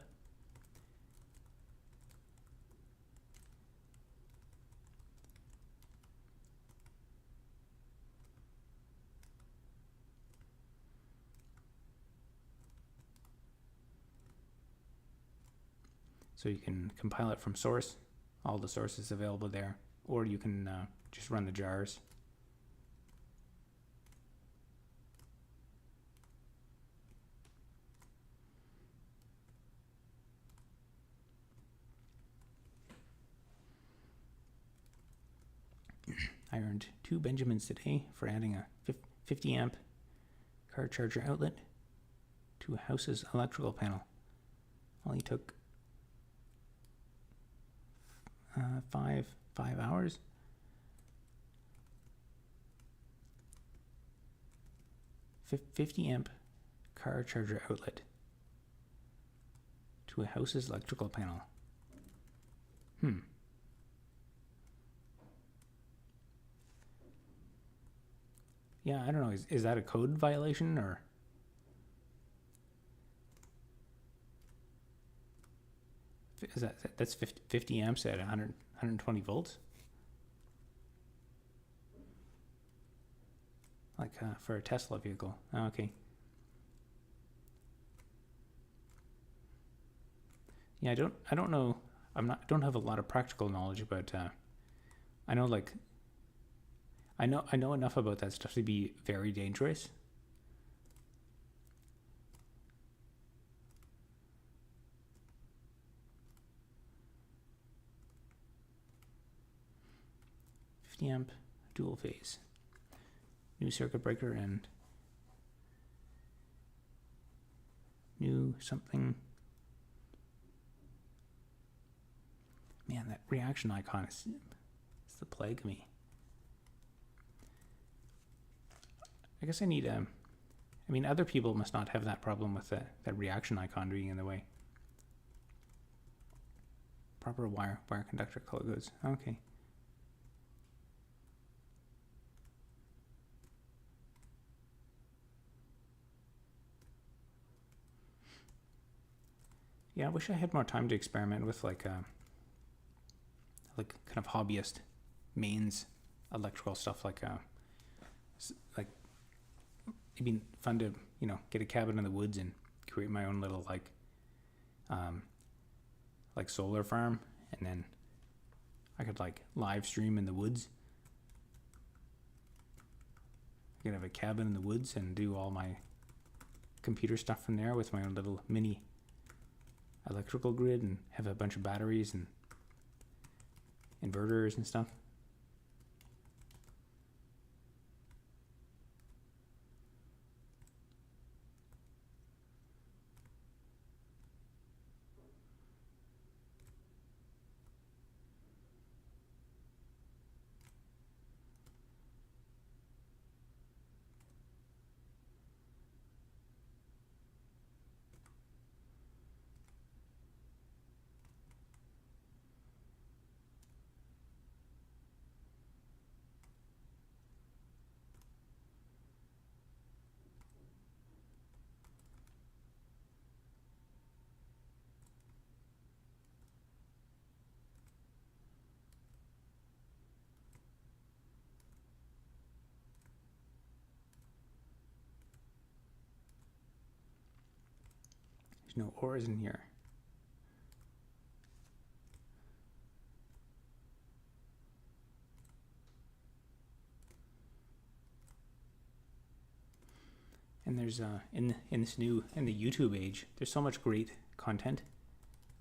So you can compile it from source, all the sources available there, or you can just run the jars. I earned 2 Benjamins today for adding a 50 amp car charger outlet to a house's electrical panel. Only took 5 hours. $50 amp car charger outlet to a house's electrical panel. Yeah, I don't know. Is that a code violation, or? That's 50 amps at 120 volts? For a Tesla vehicle. Oh, okay. Yeah, I don't know. Don't have a lot of practical knowledge, but I know like I know enough about that stuff to be very dangerous. Amp dual phase, new circuit breaker, and new something. Man, that reaction icon is the plague of me. I guess I need I mean, other people must not have that problem with that reaction icon being in the way. Proper wire conductor color codes. Okay. Yeah, I wish I had more time to experiment with like kind of hobbyist mains electrical stuff, like it'd be fun to get a cabin in the woods and create my own little like solar farm, and then I could like live stream in the woods. I could have a cabin in the woods and do all my computer stuff from there with my own little mini electrical grid, and have a bunch of batteries and inverters and stuff. There's no ores in here. And there's in the YouTube age, there's so much great content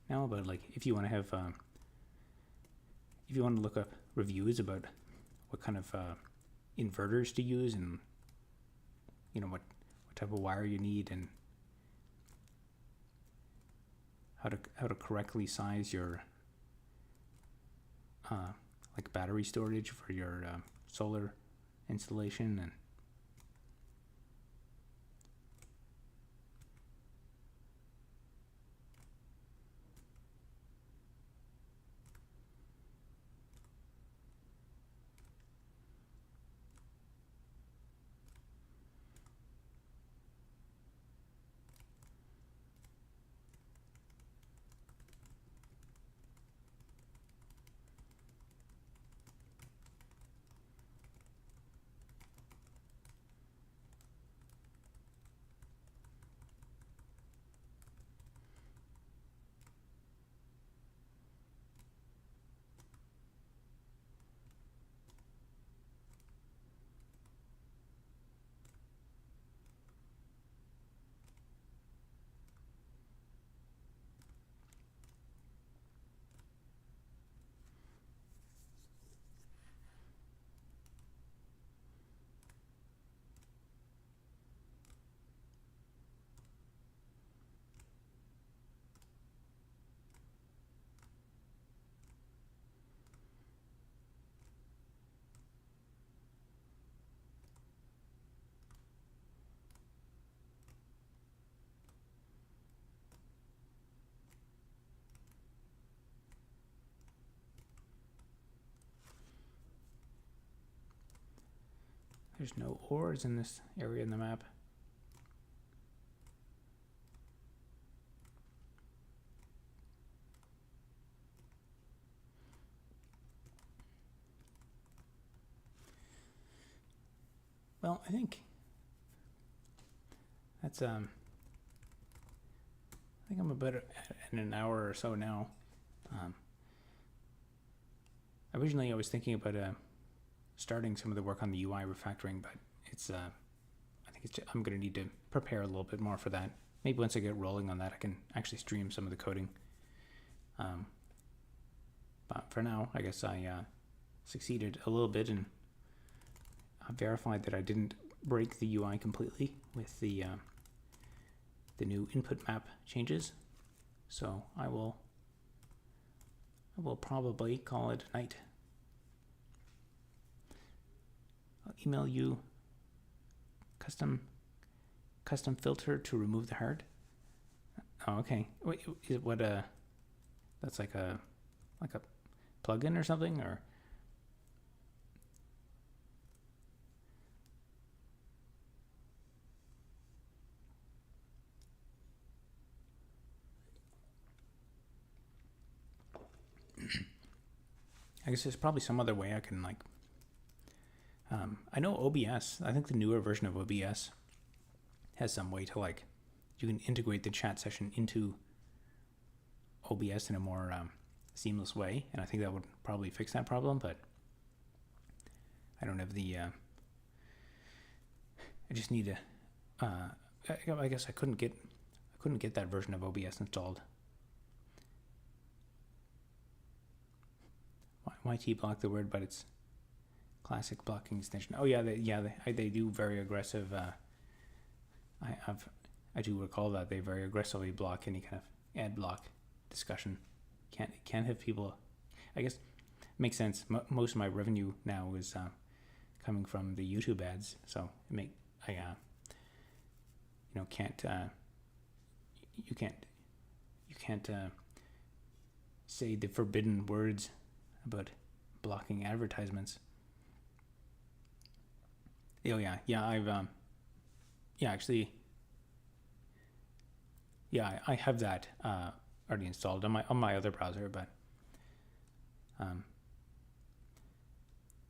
now about like if you want to have if you want to look up reviews about what kind of inverters to use, and what type of wire you need, and how to correctly size your like battery storage for your solar installation. And there's no ores in this area in the map. Well, I think that's think I'm about in an hour or so now. Originally, I was thinking about starting some of the work on the UI refactoring, but it's I think I'm going to need to prepare a little bit more for that. Maybe once I get rolling on that, I can actually stream some of the coding. But for now, I guess I succeeded a little bit and verified that I didn't break the UI completely with the new input map changes. So I will probably call it a night. I'll email you custom filter to remove the hard. Oh, okay. Wait, what that's like a plugin or something, or I guess there's probably some other way I can like. I know OBS. I think the newer version of OBS has some way to like, you can integrate the chat session into OBS in a more seamless way, and I think that would probably fix that problem. But I don't have the. I just need to. I guess I couldn't get that version of OBS installed. YT blocked the word, but it's classic blocking extension. Oh yeah, they do very aggressive. I do recall that they very aggressively block any kind of ad block discussion. Can't have people. I guess it makes sense. Most of my revenue now is coming from the YouTube ads, so you can't say the forbidden words about blocking advertisements. Oh yeah, I've actually I have that already installed on my other browser, but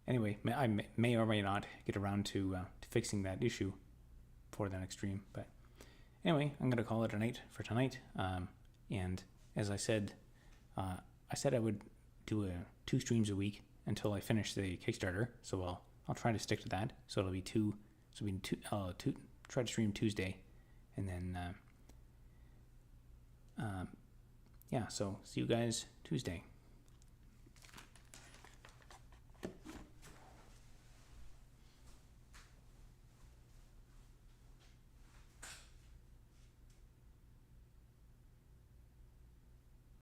anyway, I may or may not get around to fixing that issue for the next stream. But anyway, I'm gonna call it a night for tonight. And as I said I would do 2 streams a week until I finish the Kickstarter. So I'll try to stick to that. So it'll be two. So I'll try to stream Tuesday, and then so see you guys Tuesday.